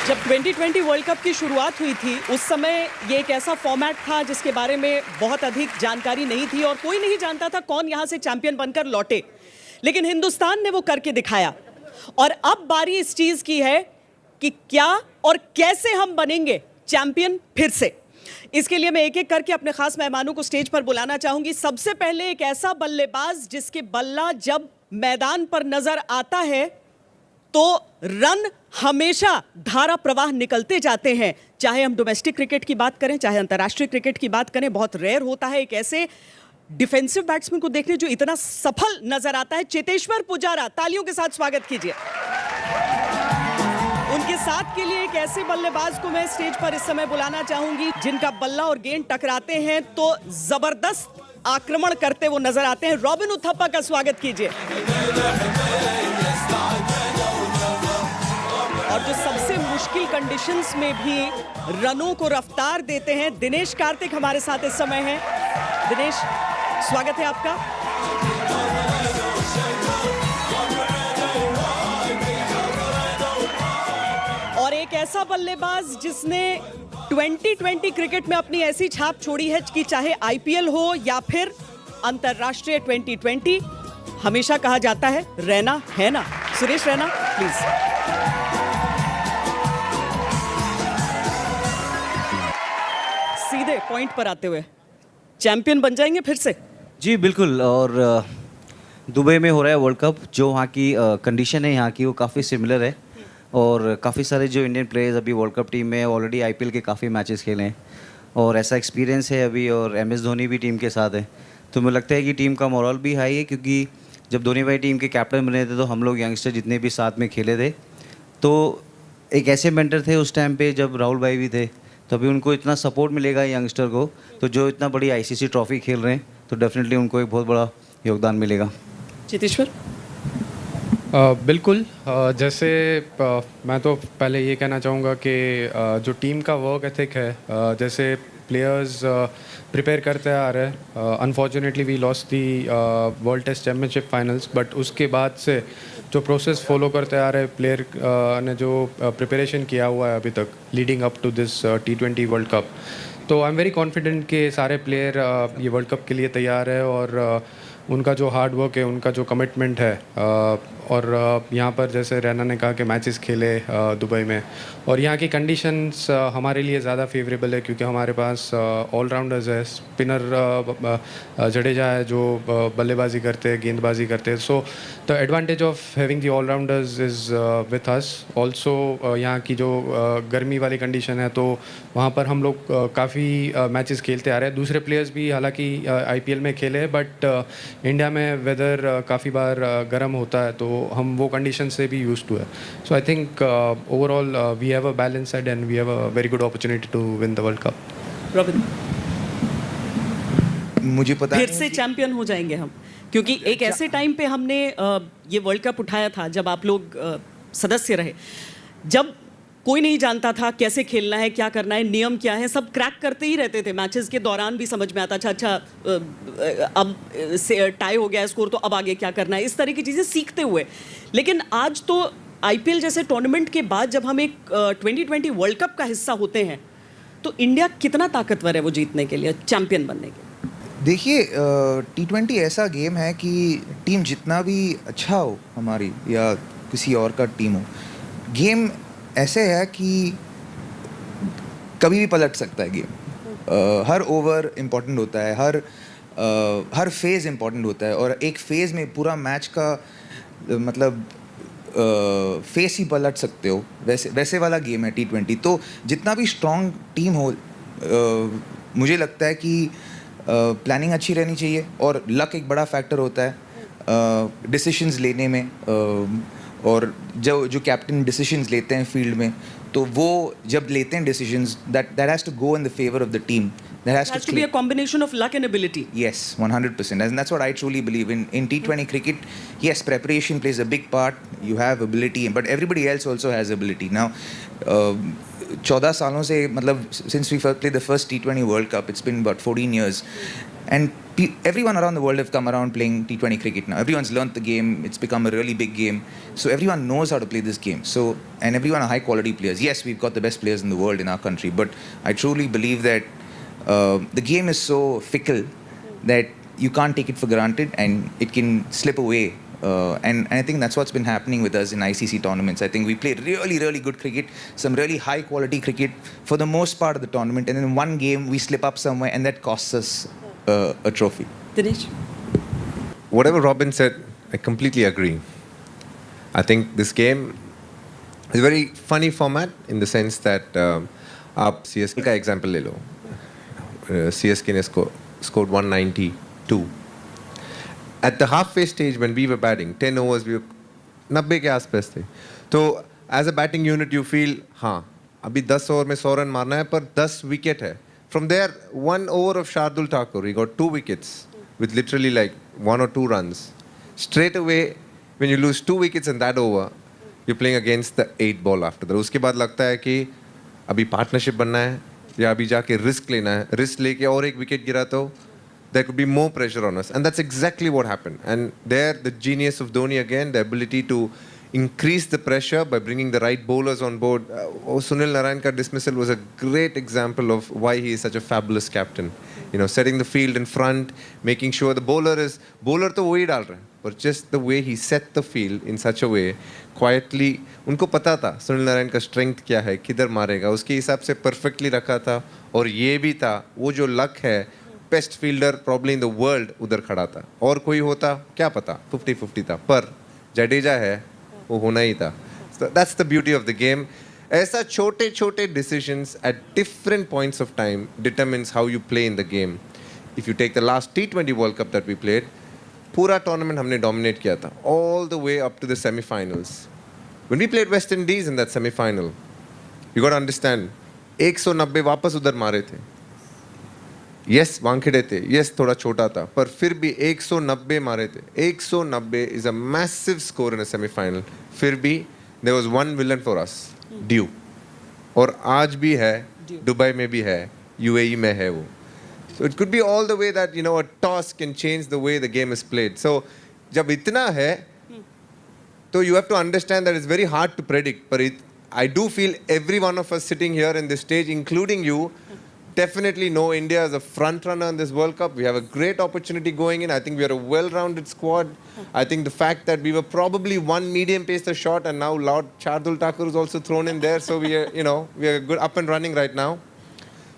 जब 2020 world cup की शुरुआत हुई थी उस समय ये एक ऐसा फॉर्मेट था जिसके बारे में बहुत अधिक जानकारी नहीं थी और कोई नहीं जानता था कौन यहां से चैंपियन बनकर लौटे, लेकिन हिंदुस्तान ने वो करके दिखाया। और अब बारी इस चीज की है कि क्या और कैसे हम बनेंगे चैंपियन फिर से। इसके लिए मैं एक एक करके अपने खास मेहमानों को स्टेज पर बुलाना चाहूंगी। सबसे पहले एक ऐसा बल्लेबाज जिसके बल्ला जब मैदान पर नजर आता है तो रन हमेशा धारा प्रवाह निकलते जाते हैं। चाहे हम डोमेस्टिक क्रिकेट की बात करें, चाहे अंतर्राष्ट्रीय क्रिकेट की बात करें, बहुत रेयर होता है एक ऐसे डिफेंसिव बैट्समैन को देखने जो इतना सफल नजर आता है। चेतेश्वर पुजारा, तालियों के साथ स्वागत कीजिए। उनके साथ के लिए एक ऐसे बल्लेबाज को मैं स्टेज पर इस समय बुलाना चाहूंगी जिनका बल्ला और गेंद टकराते हैं तो जबरदस्त आक्रमण करते वो नजर आते हैं। रॉबिन उथप्पा का स्वागत कीजिए। और जो सबसे मुश्किल कंडीशंस में भी रनों को रफ्तार देते हैं, दिनेश कार्तिक हमारे साथ इस समय हैं। दिनेश, स्वागत है आपका। और एक ऐसा बल्लेबाज जिसने 2020 क्रिकेट में अपनी ऐसी छाप छोड़ी है कि चाहे आईपीएल हो या फिर अंतर्राष्ट्रीय 2020, हमेशा कहा जाता है रैना है ना। सुरेश रैना, प्लीज। सीधे पॉइंट पर आते हुए, चैंपियन बन जाएंगे फिर से? जी बिल्कुल। और दुबई में हो रहा है वर्ल्ड कप। जो वहाँ की कंडीशन है यहाँ की वो काफ़ी सिमिलर है और काफ़ी सारे जो इंडियन प्लेयर्स अभी वर्ल्ड कप टीम में ऑलरेडी आईपीएल के काफ़ी मैचेस खेले हैं और ऐसा एक्सपीरियंस है अभी। और एमएस धोनी भी टीम के साथ है तो मुझे लगता है कि टीम का मोरल भी हाई है, क्योंकि जब धोनी भाई टीम के कैप्टन बने थे तो हम लोग यंगस्टर जितने भी साथ में खेले थे तो एक ऐसे मेंटर थे उस टाइम पे जब राहुल भाई भी थे, तो अभी उनको इतना सपोर्ट मिलेगा यंगस्टर को, तो जो इतना बड़ी आईसीसी ट्रॉफी खेल रहे हैं तो डेफिनेटली उनको एक बहुत बड़ा योगदान मिलेगा। चेतेश्वर? बिल्कुल। जैसे मैं तो पहले ये कहना चाहूँगा कि जो टीम का वर्क एथिक है, जैसे प्लेयर्स प्रिपेयर करते आ रहे हैं। Unfortunately we lost the world test championship finals, but उसके बाद से जो प्रोसेस फॉलो करते आ रहे प्लेयर ने जो प्रिपरेशन किया हुआ है अभी तक leading up to this T20 world cup, तो आई एम वेरी कॉन्फिडेंट कि सारे प्लेयर ये वर्ल्ड कप के लिए तैयार है और उनका जो हार्ड वर्क है, उनका जो कमिटमेंट है, और यहाँ पर जैसे रैना ने कहा कि मैचेस खेले दुबई में, और यहाँ की कंडीशंस हमारे लिए ज़्यादा फेवरेबल है क्योंकि हमारे पास ऑलराउंडर्स है। स्पिनर जडेजा है जो बल्लेबाजी करते हैं, गेंदबाजी करते हैं। So the advantage of having the allrounders is with us. Also यहाँ की जो गर्मी वाली कंडीशन है तो वहाँ पर हम लोग काफ़ी मैचेस खेलते आ रहे हैं। दूसरे प्लेयर्स भी हालांकि आईपीएल में खेले हैं, बट इंडिया में वेदर काफ़ी बार गर्म होता है तो हम वो कंडीशन से भी यूज्ड टू है। So I think overall we have a balance side and we have a very good opportunity to win the world cup. Robin? मुझे पता फिर से चैंपियन हो जाएंगे हम, क्योंकि एक ऐसे टाइम पे हमने ये वर्ल्ड कप उठाया था जब आप लोग सदस्य रहे, जब कोई नहीं जानता था कैसे खेलना है, क्या करना है, नियम क्या है, सब क्रैक करते ही रहते थे। मैचेस के दौरान भी समझ में आता अच्छा अब से टाई हो गया स्कोर तो अब आगे क्या करना है, इस तरह की चीज़ें सीखते हुए। लेकिन आज तो आईपीएल जैसे टूर्नामेंट के बाद जब हम एक 2020 वर्ल्ड कप का हिस्सा होते हैं तो इंडिया कितना ताकतवर है वो जीतने के लिए, चैंपियन बनने के लिए? देखिए, T20 ऐसा गेम है कि टीम जितना भी अच्छा हो हमारी या किसी और का टीम हो, गेम ऐसे है कि कभी भी पलट सकता है गेम। हर ओवर इम्पोर्टेंट होता है, हर फेज़ इम्पोर्टेंट होता है और एक फेज़ में पूरा मैच का मतलब फेस ही पलट सकते हो। वैसे वाला गेम है T20। तो जितना भी स्ट्रॉन्ग टीम हो, मुझे लगता है कि प्लानिंग अच्छी रहनी चाहिए और लक एक बड़ा फैक्टर होता है डिसीशंस लेने में। और जो कैप्टन डिसीजंस लेते हैं फील्ड में, तो वो जब लेते हैं decisions, that has to go in the favor of the team. There has to be a combination of luck and ability. Yes, 100%. And that's what I truly believe in T20 cricket. Yes, preparation plays a big part. You have ability, but everybody else also has ability. Now, 14 सालों से, मतलब since we played the first T20 World Cup, it's been about 14 years. And everyone around the world have come around playing T20 cricket now. Everyone's learnt the game. It's become a really big game. So everyone knows how to play this game. So, and everyone are high quality players. Yes, we've got the best players in the world in our country, but I truly believe that the game is so fickle that you can't take it for granted and it can slip away. And I think that's what's been happening with us in ICC tournaments. I think we played really, really good cricket, some really high quality cricket for the most part of the tournament. And then one game we slip up somewhere and that costs us a trophy. Dinesh? Whatever Robin said, I completely agree. I think this game is a very funny format in the sense that आप CSK का example ले लो. CSK ने scored 192. At the halfway stage when we were batting, 10 overs, we were 90 के आसपास थे. तो as a batting unit you feel हाँ अभी 10 ओवर में 100 रन मारना है पर 10 विकेट है. From there, 1 over of Shardul Thakur, he got 2 wickets with literally like 1 or 2 runs. Straight away, when you lose 2 wickets in that over, you're playing against the 8 ball after that. उसके बाद लगता है कि अभी partnership बनना है या अभी जाके risk लेना है. Risk लेके और एक wicket गिरा तो there could be more pressure on us. And that's exactly what happened. And there, the genius of Dhoni again, the ability to increase the pressure by bringing the right bowlers on board. Sunil Narine ka dismissal was a great example of why he is such a fabulous captain. You know, setting the field in front, making sure the bowler to वही डाल रहा है, but just the way he set the field in such a way, quietly, उनको पता था सुनील नारायण का strength क्या है, किधर मारेगा, उसके हिसाब से perfectly रखा था. और ये भी था, वो जो luck है, best fielder probably in the world उधर खड़ा था. और कोई होता, क्या पता, 50-50 था. पर जडेजा है, वो होना ही था. So that's the beauty of the game. ऐसा छोटे छोटे decisions at different points of time determines how you play in the game. If you take the last T20 World Cup that we played, पूरा tournament हमने dominate किया था, all the way up to the semi-finals. When we played West Indies in that semi-final, you got to understand, 190 वापस उधर मारे थे. Yes, Wankhede थे, yes थोड़ा छोटा था, पर फिर भी 190 मारे थे. 190 is a massive score in a semi-final. फिर भी there was one villain for us, Dew. और आज भी है, दुबई में भी है, UAE में है वो. So it could be all the way that, you know, a toss can change the way the game is played. So जब इतना है, तो you have to understand that it's very hard to predict. But I do feel every one of us sitting here in this stage, including you, definitely know India as a front runner in this World Cup. We have a great opportunity going in. I think we are a well-rounded squad. I think the fact that we were probably one medium pacer short and now Lord Shardul Thakur is also thrown in there. So we are, you know, we are good up and running right now.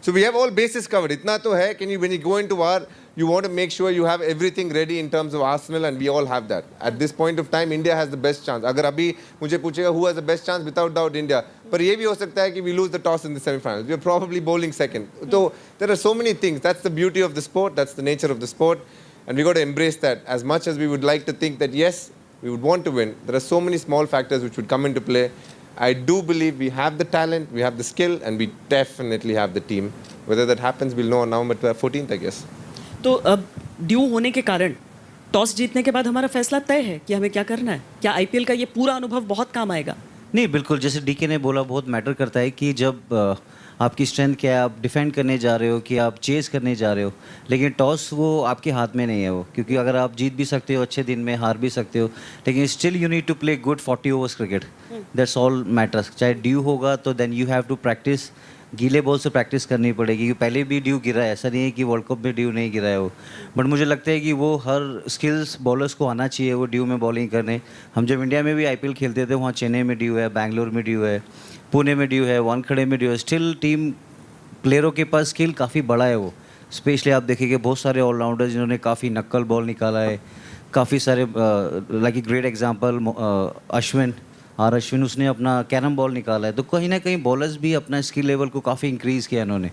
So we have all bases covered. Itna to hai, when you go into war, you want to make sure you have everything ready in terms of Arsenal, and we all have that. At this point of time, India has the best chance. Agar abhi mujhe puchega who has the best chance, without doubt India. But ye bhi ho sakta hai ki we lose the toss in the semi-finals. We are probably bowling second. So there are so many things. That's the beauty of the sport. That's the nature of the sport. And we got to embrace that. As much as we would like to think that yes, we would want to win, there are so many small factors which would come into play. I do believe we have the talent, we have the skill, and we definitely have the team. Whether that happens, we'll know on November 14th, I guess. तो अब due होने के कारण toss जीतने के बाद हमारा फैसला तय है कि हमें क्या करना है. क्या आईपीएल का ये पूरा अनुभव बहुत काम आएगा? नहीं, बिल्कुल, जैसे डीके ने बोला, बहुत मैटर करता है कि जब आपकी स्ट्रेंथ क्या है, आप डिफेंड करने जा रहे हो कि आप चेस करने जा रहे हो. लेकिन टॉस वो आपके हाथ में नहीं है वो, क्योंकि अगर आप जीत भी सकते हो अच्छे दिन में, हार भी सकते हो, लेकिन still you need to play good 40 overs cricket. That's all matters. चाहे ड्यू होगा तो then you have to practise. गीले बॉल से प्रैक्टिस करनी पड़ेगी, क्योंकि पहले भी ड्यू गिरा है. ऐसा नहीं है कि वर्ल्ड कप में ड्यू नहीं गिरा है वो. बट मुझे लगता है कि वो हर स्किल्स बॉलर्स को आना चाहिए वो ड्यू में बॉलिंग करने. हम जब इंडिया में भी आईपीएल खेलते थे, वहाँ चेन्नई में ड्यू है, बैंगलोर में ड्यू है, पुणे में ड्यू है, वानखेड़े में ड्यू है. स्टिल टीम प्लेयरों के पास स्किल काफ़ी बड़ा है वो. स्पेशली आप देखेंगे बहुत सारे ऑलराउंडर जिन्होंने काफ़ी नक्कल बॉल निकाला है. काफ़ी सारे like a great example Ashwin, उसने अपना कैरम बॉल निकाला है. तो कहीं ना कहीं बॉलर्स भी अपना स्किल लेवल को काफ़ी इंक्रीज़ किया इन्होंने.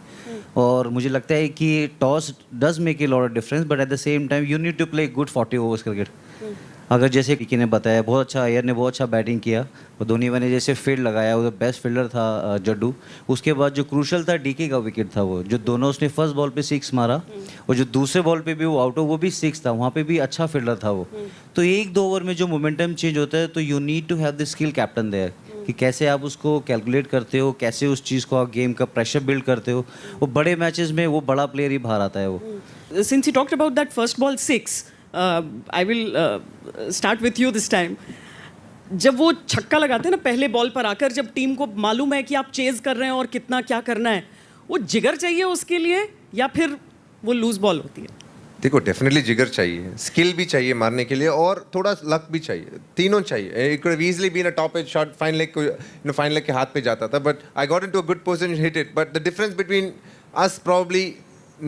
और मुझे लगता है कि toss does make a lot of difference, but at the same time you need to play good 40 overs cricket. अगर जैसे पीके ने बताया, बहुत अच्छा, अय्यर ने बहुत अच्छा बैटिंग किया, और धोनी ने जैसे फील्ड लगाया, वो बेस्ट फील्डर था जड्डू. उसके बाद जो क्रूशल था डीके का विकेट था वो, जो दोनों उसने फर्स्ट बॉल पे 6 मारा, और जो दूसरे बॉल पे भी वो आउट हो, वो भी 6 था. वहाँ पे भी अच्छा फील्डर था वो. तो 1-2 ओवर में जो मोमेंटम चेंज होता है, तो you need to have the skill captain there, कि कैसे आप उसको कैलकुलेट करते हो, कैसे उस चीज़ को आप गेम का प्रेशर बिल्ड करते हो. वो बड़े मैचेस में वो बड़ा प्लेयर ही बाहर आता है वो. Since you talked about that first ball 6, I will start with you this time. जब वो छक्का लगाते हैं ना पहले बॉल पर आकर, जब टीम को मालूम है कि आप चेज कर रहे हैं और कितना क्या करना है, वो जिगर चाहिए उसके लिए या फिर वो लूज बॉल होती है? देखो डेफिनेटली जिगर चाहिए, स्किल भी चाहिए मारने के लिए और थोड़ा लक भी चाहिए, तीनों चाहिए. It could have easily been a top edge shot, fine leg को फाइन लेग के हाथ पे जाता था, but I got into a good position, hit it. But the difference between us probably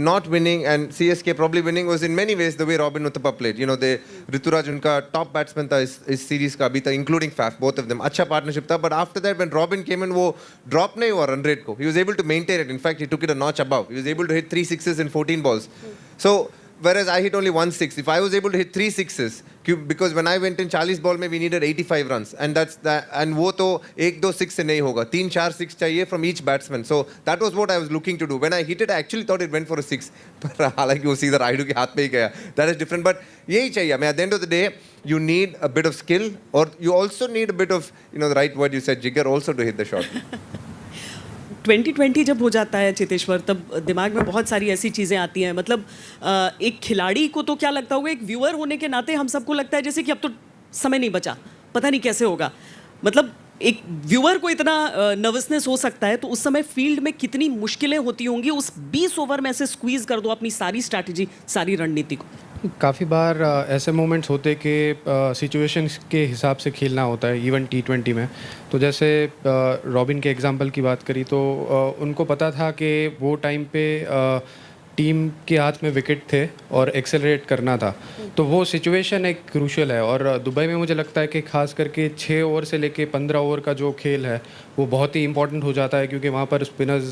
not winning and CSK probably winning was in many ways the way Robin Uthappa played. You know, they Rituraj उनका top batsman था इस series का अभी तक, including Faf, both of them. अच्छा partnership था, but after that when Robin came in, वो drop नहीं हुआ run rate को. He was able to maintain it. In fact, he took it a notch above. He was able to hit 3 sixes in 14 balls. So whereas I hit only 1 6. If I was able to hit 3 sixes, because when I went in 40 ball में we needed 85 runs, and that's that, and वो तो 1-2 6 से नहीं होगा, 3-4 6 चाहिए from each batsman. So that was what I was looking to do. When I hit it, I actually thought it went for a 6, पर हालांकि वो सीधा राइडू के हाथ में ही गया. That is different, but यही चाहिए. I mean, at the end of the day, you need a bit of skill, or you also need a bit of, you know, the right word you said, jigger also to hit the shot. 2020 जब हो जाता है चितेश्वर, तब दिमाग में बहुत सारी ऐसी चीज़ें आती हैं. मतलब एक खिलाड़ी को तो क्या लगता होगा, एक व्यूअर होने के नाते हम सबको लगता है जैसे कि अब तो समय नहीं बचा, पता नहीं कैसे होगा. मतलब एक व्यूअर को इतना नर्वसनेस हो सकता है, तो उस समय फील्ड में कितनी मुश्किलें होती होंगी. उस 20 ओवर में ऐसे स्क्वीज़ कर दो अपनी सारी स्ट्रैटेजी, सारी रणनीति को. काफ़ी बार ऐसे मोमेंट्स होते कि सिचुएशंस के हिसाब से खेलना होता है, इवन T20 में. तो जैसे रॉबिन के एग्जांपल की बात करी तो उनको पता था कि वो टाइम पे टीम के हाथ में विकेट थे और एक्सेलरेट करना था. तो वो सिचुएशन एक क्रूशियल है. और दुबई में मुझे लगता है कि खास करके 6 ओवर से लेके 15 ओवर का जो खेल है वो बहुत ही इंपॉर्टेंट हो जाता है, क्योंकि वहाँ पर स्पिनर्स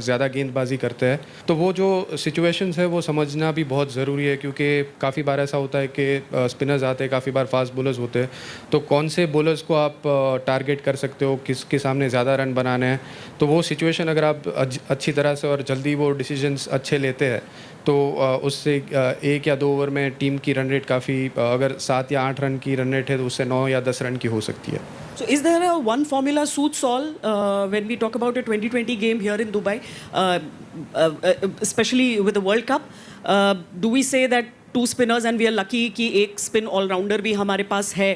ज़्यादा गेंदबाजी करते हैं. तो वो जो सिचुएशंस है वो समझना भी बहुत ज़रूरी है, क्योंकि काफ़ी बार ऐसा होता है कि स्पिनर्स आते हैं, काफ़ी बार फास्ट बॉलर्स होते हैं. तो कौन से बॉलर्स को आप टारगेट कर सकते हो, किसके सामने ज़्यादा रन बनाने हैं. तो वो सिचुएशन अगर आप अच्छी तरह से और जल्दी वो डिसीजंस अच्छे लेते हैं तो उससे 1 या 2 ओवर में टीम की रन रेट काफ़ी, अगर 7 या 8 रन की रन रेट है तो उससे 9 या 10 रन की हो सकती है. So is there a one formula suits all when we talk about a 2020 game here in Dubai, especially with the World Cup? Do we say that 2 spinners and we are lucky कि एक spin all-rounder भी हमारे पास है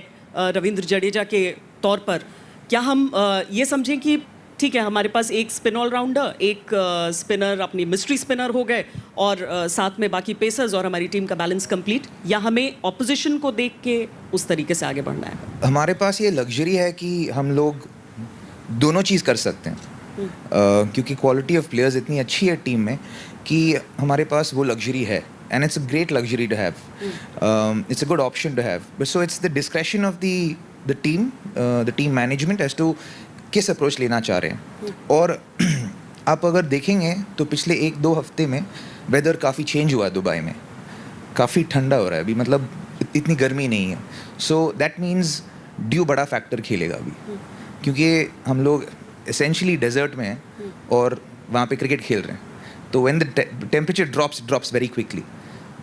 रविंद्र जडेजा के तौर पर? क्या हम ये समझें कि ठीक है हमारे पास एक स्पिन ऑलराउंडर, एक स्पिनर अपनी मिस्ट्री स्पिनर हो गए और साथ में बाकी पेसर्स और हमारी टीम का बैलेंस कंप्लीट, या हमें ऑपोजिशन को देख के उस तरीके से आगे बढ़ना है? हमारे पास ये लग्जरी है कि हम लोग दोनों चीज़ कर सकते हैं, क्योंकि क्वालिटी ऑफ प्लेयर्स इतनी अच्छी है टीम में कि हमारे पास वो लग्जरी है. And it's a great luxury to have. It's a good option to have. But so it's the discretion of the team management as to किस अप्रोच लेना चाह रहे हैं. और आप अगर देखेंगे तो पिछले 1-2 हफ्ते में वेदर काफ़ी चेंज हुआ है दुबई में, काफ़ी ठंडा हो रहा है अभी, मतलब इतनी गर्मी नहीं है. सो दैट मीन्स ड्यू बड़ा फैक्टर खेलेगा अभी, क्योंकि हम लोग एसेंशियली डेजर्ट में हैं और वहाँ पे क्रिकेट खेल रहे हैं. तो when the temperature drops very quickly,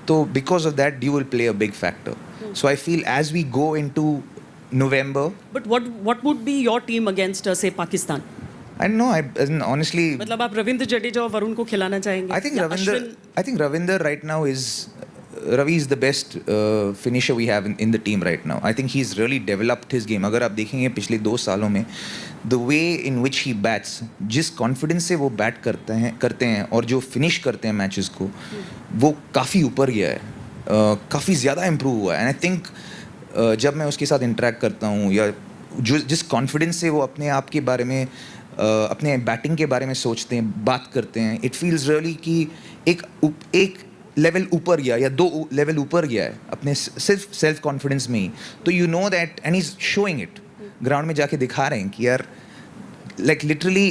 तो because of that dew will play a big factor. So I feel as we go into November. But what would be your team against say Pakistan? I don't know. Honestly, मतलब आप रविंद्र जडेजा और वरुण को खिलाना चाहेंगे? I think Ravinder right now is Ravi is the best finisher we have in the team right now. I think he's really developed his game. अगर आप देखेंगे पिछले 2 सालों में the way in which he bats, जिस confidence से वो bat करते हैं और जो finish करते हैं मैचेस को, वो काफ़ी ऊपर गया है, काफ़ी ज़्यादा improve हुआ है. And I think जब मैं उसके साथ इंटरेक्ट करता हूँ या जिस कॉन्फिडेंस से वो अपने आप के बारे में, अपने बैटिंग के बारे में सोचते हैं, बात करते हैं, इट फील्स रियली कि एक लेवल ऊपर गया या 2 लेवल ऊपर गया है अपने सिर्फ सेल्फ कॉन्फिडेंस में ही. तो you know that and is showing it, ground में जाके दिखा रहे हैं कि यार like literally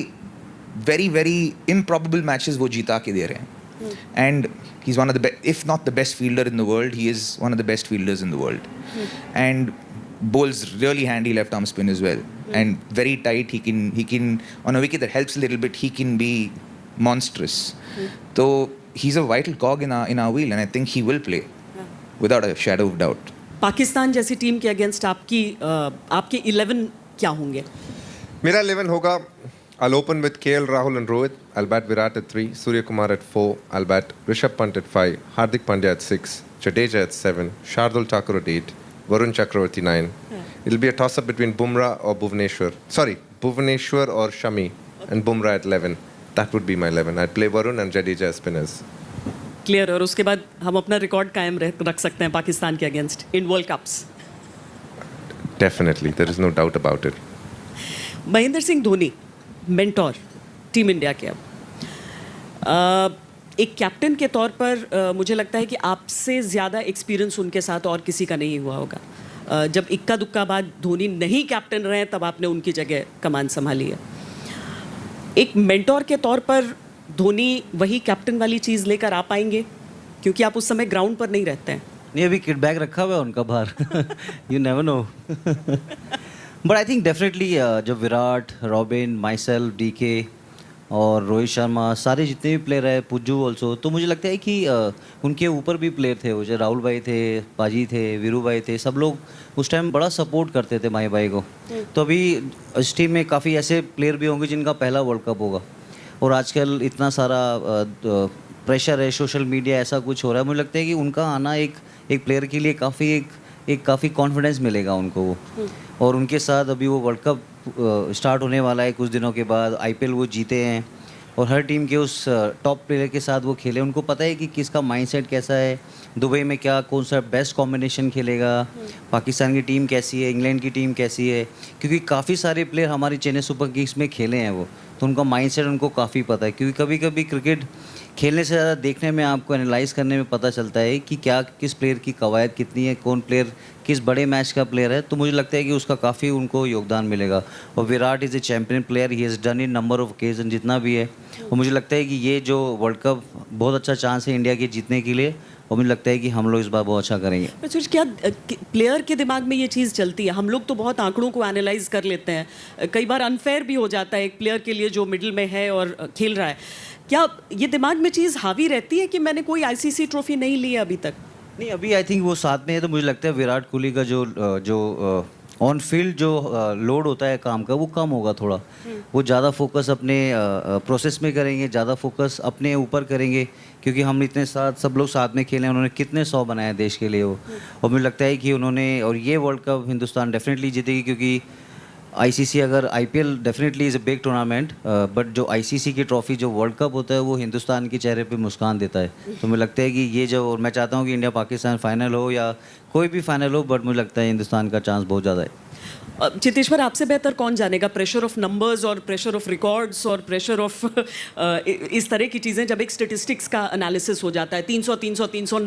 very very improbable matches वो जीता के दे रहे हैं. And he's one of the best, if not the best fielder in the world, he is one of the best fielders in the world. And bowls really handy left arm spin as well, and very tight. He can on a wicket that helps a little bit, he can be monstrous. So he's a vital cog in our wheel, and I think he will play without a shadow of doubt. Pakistan जैसी team के against आपके 11 क्या होंगे? मेरा 11 होगा I'll open with KL Rahul and Rohit. I'll bat Virat at 3, Surya Kumar at 4. I'll bat Rishabh Pant at 5, Hardik Pandya at 6, Jadeja at 7, Shardul Thakur at 8, Varun Chakravarti 9. It'll be a toss-up between Bumrah or Bhuvaneshwar. Sorry, Bhuvaneshwar or Shami, and Bumrah at 11. That would be my 11. I'd play Varun and Jadeja as spinners. Clear. और उसके बाद हम अपना record कायम रख सकते हैं पाकिस्तान के against in world cups. Definitely, there is no doubt about it. Mahendra Singh Dhoni mentor team India के अब एक कैप्टन के तौर पर मुझे लगता है कि आपसे ज़्यादा एक्सपीरियंस उनके साथ और किसी का नहीं हुआ होगा। जब इक्का दुक्का बाद धोनी नहीं कैप्टन रहे तब आपने उनकी जगह कमान संभाली है। एक मेंटोर के तौर पर धोनी वही कैप्टन वाली चीज़ लेकर आ पाएंगे, क्योंकि आप उस समय ग्राउंड पर नहीं रहते हैं। नहीं, अभी किट बैग रखा हुआ है उनका बाहर। You never know. But I think definitely जब Virat, Robin, myself, DK और रोहित शर्मा, सारे जितने भी प्लेयर है, पुज्जू ऑल्सो, तो मुझे लगता है कि उनके ऊपर भी प्लेयर थे, वो जो राहुल भाई थे, पाजी थे, वीरू भाई थे, सब लोग उस टाइम बड़ा सपोर्ट करते थे माही भाई को। तो अभी इस टीम में काफ़ी ऐसे प्लेयर भी होंगे जिनका पहला वर्ल्ड कप होगा। और आजकल इतना सारा प्रेशर है, सोशल मीडिया, ऐसा कुछ हो रहा है, मुझे लगता है कि उनका आना एक प्लेयर के लिए काफ़ी कॉन्फिडेंस मिलेगा उनको वो। और उनके साथ अभी वो वर्ल्ड कप स्टार्ट होने वाला है कुछ दिनों के बाद। IPL वो जीते हैं और हर टीम के उस टॉप प्लेयर के साथ वो खेले। उनको पता है कि किसका माइंडसेट कैसा है, दुबई में क्या कौन सा बेस्ट कॉम्बिनेशन खेलेगा, पाकिस्तान की टीम कैसी है, इंग्लैंड की टीम कैसी है, क्योंकि काफ़ी सारे प्लेयर हमारी चेन्नई सुपर किंग्स में खेले हैं वो। तो उनका माइंडसेट उनको काफ़ी पता है, क्योंकि कभी कभी क्रिकेट खेलने से ज़्यादा देखने में, आपको एनालाइज करने में पता चलता है कि क्या किस प्लेयर की कवायद कितनी है, कौन प्लेयर किस बड़े मैच का प्लेयर है। तो मुझे लगता है कि उसका काफ़ी उनको योगदान मिलेगा। और Virat is a champion player, he has done in number of occasion जितना भी है। और मुझे लगता है कि ये जो वर्ल्ड कप बहुत अच्छा चांस है इंडिया के जीतने के लिए, और मुझे लगता है कि हम लोग इस बार बहुत अच्छा करेंगे। सोच क्या प्लेयर के दिमाग में ये चीज़ चलती है। हम लोग तो बहुत आंकड़ों को एनालाइज कर लेते हैं, कई बार अनफेयर भी हो जाता है एक प्लेयर के लिए जो मिडिल में है और खेल रहा है। क्या ये दिमाग में चीज़ हावी रहती है कि मैंने कोई ICC ट्रॉफी नहीं ली है अभी तक? नहीं, अभी आई थिंक वो साथ में है, तो मुझे लगता है विराट कोहली का जो ऑन फील्ड जो लोड होता है काम का, वो कम होगा थोड़ा। वो ज़्यादा फोकस अपने प्रोसेस में करेंगे, ज़्यादा फोकस अपने ऊपर करेंगे, क्योंकि हम इतने सब लोग साथ में खेले हैं। उन्होंने कितने 100 बनाए देश के लिए वो। और मुझे लगता है कि उन्होंने, और ये वर्ल्ड कप हिंदुस्तान डेफिनेटली जीतेगी, क्योंकि ICC अगर IPL definitely is a big tournament, but जो ICC की ट्रॉफी जो वर्ल्ड कप होता है वो हिंदुस्तान के चेहरे पे मुस्कान देता है। तो मुझे लगता है कि ये जो, और मैं चाहता हूँ कि इंडिया पाकिस्तान फाइनल हो या कोई भी फाइनल हो, बट मुझे लगता है हिंदुस्तान का चांस बहुत ज़्यादा है। चितेश्वर, आपसे बेहतर कौन जानेगा प्रेशर ऑफ नंबर्स और प्रेशर ऑफ रिकॉर्ड्स और प्रेशर ऑफ इस तरह की चीज़ें, जब एक स्टेटिस्टिक्स का एनालिसिस हो जाता है। 300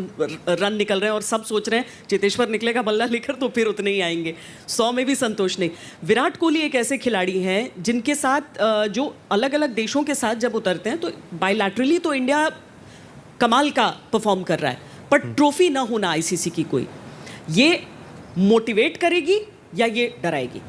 रन निकल रहे हैं और सब सोच रहे हैं चितेश्वर निकलेगा बल्ला लेकर तो फिर उतने ही आएंगे, 100 में भी संतोष नहीं। विराट कोहली एक ऐसे खिलाड़ी हैं जिनके साथ जो अलग अलग देशों के साथ जब उतरते हैं तो बायलैटरली तो इंडिया कमाल का परफॉर्म कर रहा है, पर ट्रॉफी ना होना ICC की कोई, ये मोटिवेट करेगी या ये डराएगी?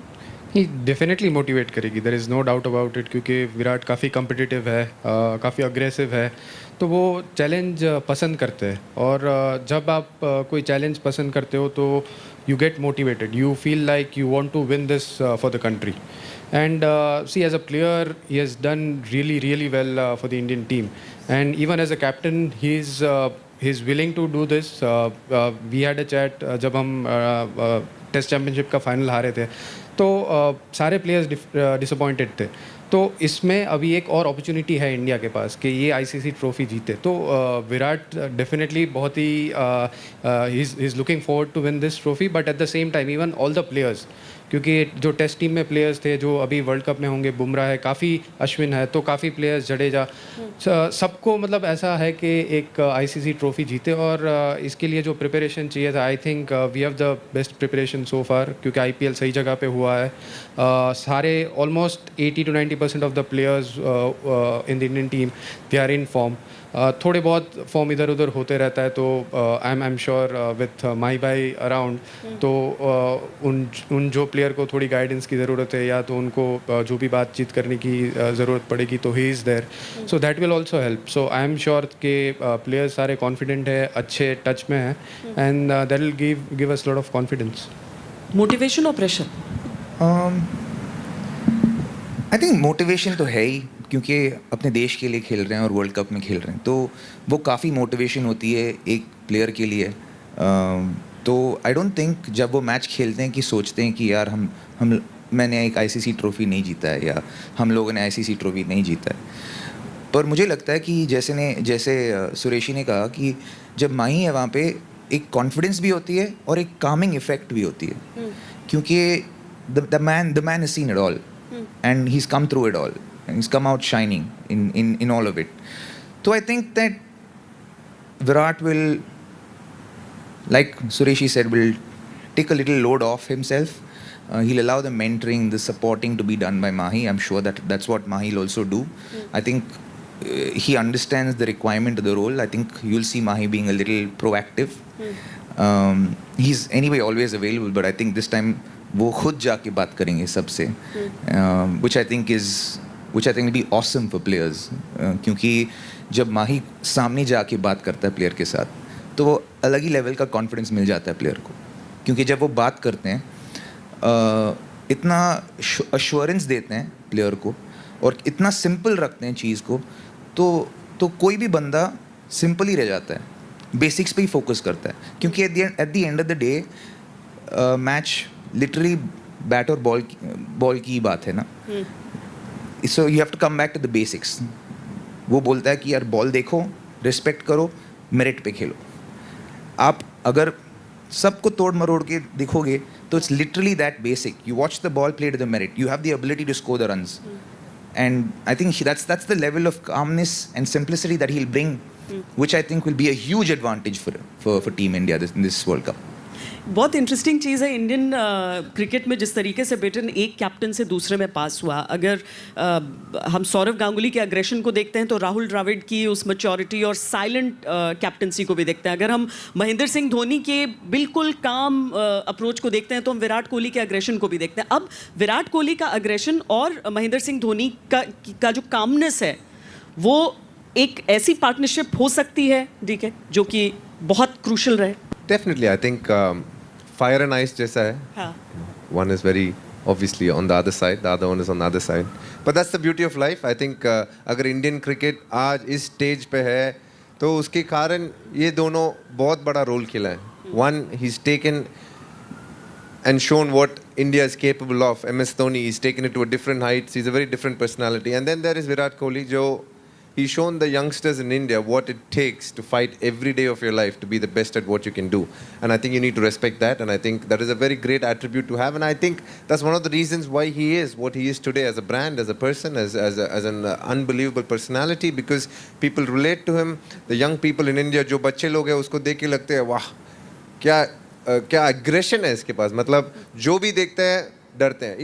ही डेफिनेटली मोटिवेट करेगी, there is no doubt about it, क्योंकि विराट काफ़ी कम्पिटिटिव है, काफ़ी अग्रेसिव है, तो वो चैलेंज पसंद करते हैं। और जब आप कोई चैलेंज पसंद करते हो तो you get motivated, you feel like you want to win this for the country. And see, as a player, he has done really well for the Indian team. And even as a captain, he's willing to do this. We had a chat जब हम test championship का final हारे थे, तो सारे players disappointed थे। तो इसमें अभी एक और अपॉर्चुनिटी है इंडिया के पास कि ये ICC ट्रॉफी जीते। तो विराट डेफिनेटली बहुत ही ही is looking forward to win this trophy, but at the same time even all the players, क्योंकि जो टेस्ट टीम में प्लेयर्स थे जो अभी वर्ल्ड कप में होंगे, बुमराह है, काफ़ी अश्विन है, तो काफ़ी प्लेयर्स, जडेजा, सबको मतलब ऐसा है कि एक ICC ट्रॉफी जीते। और इसके लिए जो प्रिपरेशन चाहिए था, I think we have the best preparation so far, क्योंकि IPL सही जगह पे हुआ है। सारे almost 80 to 90% of the players in the Indian team they are in form. थोड़े बहुत फॉर्म इधर उधर होते रहता है, तो I am sure with my by around, तो उन जो प्लेयर को थोड़ी गाइडेंस की ज़रूरत है या तो उनको जो भी बातचीत करने की ज़रूरत पड़ेगी, तो he is there, so that will also help. So I am sure के प्लेयर्स सारे कॉन्फिडेंट है, अच्छे टच में है, and that will give us lot of confidence. Motivation और प्रेशर? आई थिंक मोटिवेशन तो है ही, क्योंकि अपने देश के लिए खेल रहे हैं और वर्ल्ड कप में खेल रहे हैं, तो वो काफ़ी मोटिवेशन होती है एक प्लेयर के लिए। तो आई डोंट थिंक जब वो मैच खेलते हैं कि सोचते हैं कि यार हम मैंने एक आईसीसी ट्रॉफी नहीं जीता है या हम लोगों ने आईसीसी ट्रॉफी नहीं जीता है। पर मुझे लगता है कि जैसे सुरेशी ने कहा कि जब माही है वहाँ पे एक कॉन्फिडेंस भी होती है और एक कामिंग इफेक्ट भी होती है, क्योंकि the man has seen it all and he's come through it all and he's come out shining in all of it. So I think that Virat will, like Sureshi said, will take a little load off himself. He'll allow the mentoring, the supporting to be done by Mahi. I'm sure that's what Mahi will also do. I think he understands the requirement of the role. I think you'll see Mahi being a little proactive. He's anyway always available, but I think this time वो खुद जाके बात करेंगे सबसे, which I think will be awesome for players, क्योंकि जब माही सामने जाके बात करता है प्लेयर के साथ तो वो अलग ही लेवल का कॉन्फिडेंस मिल जाता है प्लेयर को, क्योंकि जब वो बात करते हैं इतना अश्योरेंस देते हैं प्लेयर को और इतना सिंपल रखते हैं चीज़ को, तो कोई भी बंदा सिंपल ही रह जाता है, बेसिक्स पे ही फोकस करता है, क्योंकि at the end of the day match literally bat और बॉल की बात है ना। So you have to come back to the basics. वो बोलता है कि यार बॉल देखो, रिस्पेक्ट करो, मेरिट पे खेलो। आप अगर सबको तोड़ मरोड़ के दिखोगे तो it's literally that basic. You watch the ball, play to the merit, you have the ability to score the runs, and I think that's the level of calmness and simplicity that he'll bring, which I think will be a huge advantage for Team India in this World Cup. बहुत interesting चीज़ है Indian cricket में जिस तरीके से batten एक captain से दूसरे में पास हुआ। अगर हम सौरव गांगुली के अग्रेशन को देखते हैं तो राहुल द्रविड़ की उस मैच्योरिटी और साइलेंट कैप्टनसी को भी देखते हैं। अगर हम महेंद्र सिंह धोनी के बिल्कुल काम अप्रोच को देखते हैं तो हम विराट कोहली के अग्रेशन को भी देखते हैं। अब विराट कोहली का अग्रेशन और महेंद्र सिंह धोनी का जो कामनेस है वो एक ऐसी पार्टनरशिप हो सकती है डीके जो कि बहुत क्रूशल रहे। Definitely, I think fire and ice जैसा है. हाँ. One is very obviously on the other side, the other one is on the other side. But that's the beauty of life. I think अगर Indian cricket आज इस stage पे है तो उसके कारण ये दोनों बहुत बड़ा रोल खेला है. One, he's taken and shown what India is capable of. MS Dhoni, he's taken it to a different heights. He's a very different personality. And then there is Virat Kohli, जो he's shown the youngsters in India what it takes to fight every day of your life to be the best at what you can do. And I think you need to respect that. And I think that is a very great attribute to have. And I think that's one of the reasons why he is what he is today as a brand, as a person, as an unbelievable personality, because people relate to him. The young people in India, जो बच्चे लोग हैं उसको देख के लगते हैं वाह क्या aggression है इसके पास, मतलब जो भी देखते हैं डरते हैं.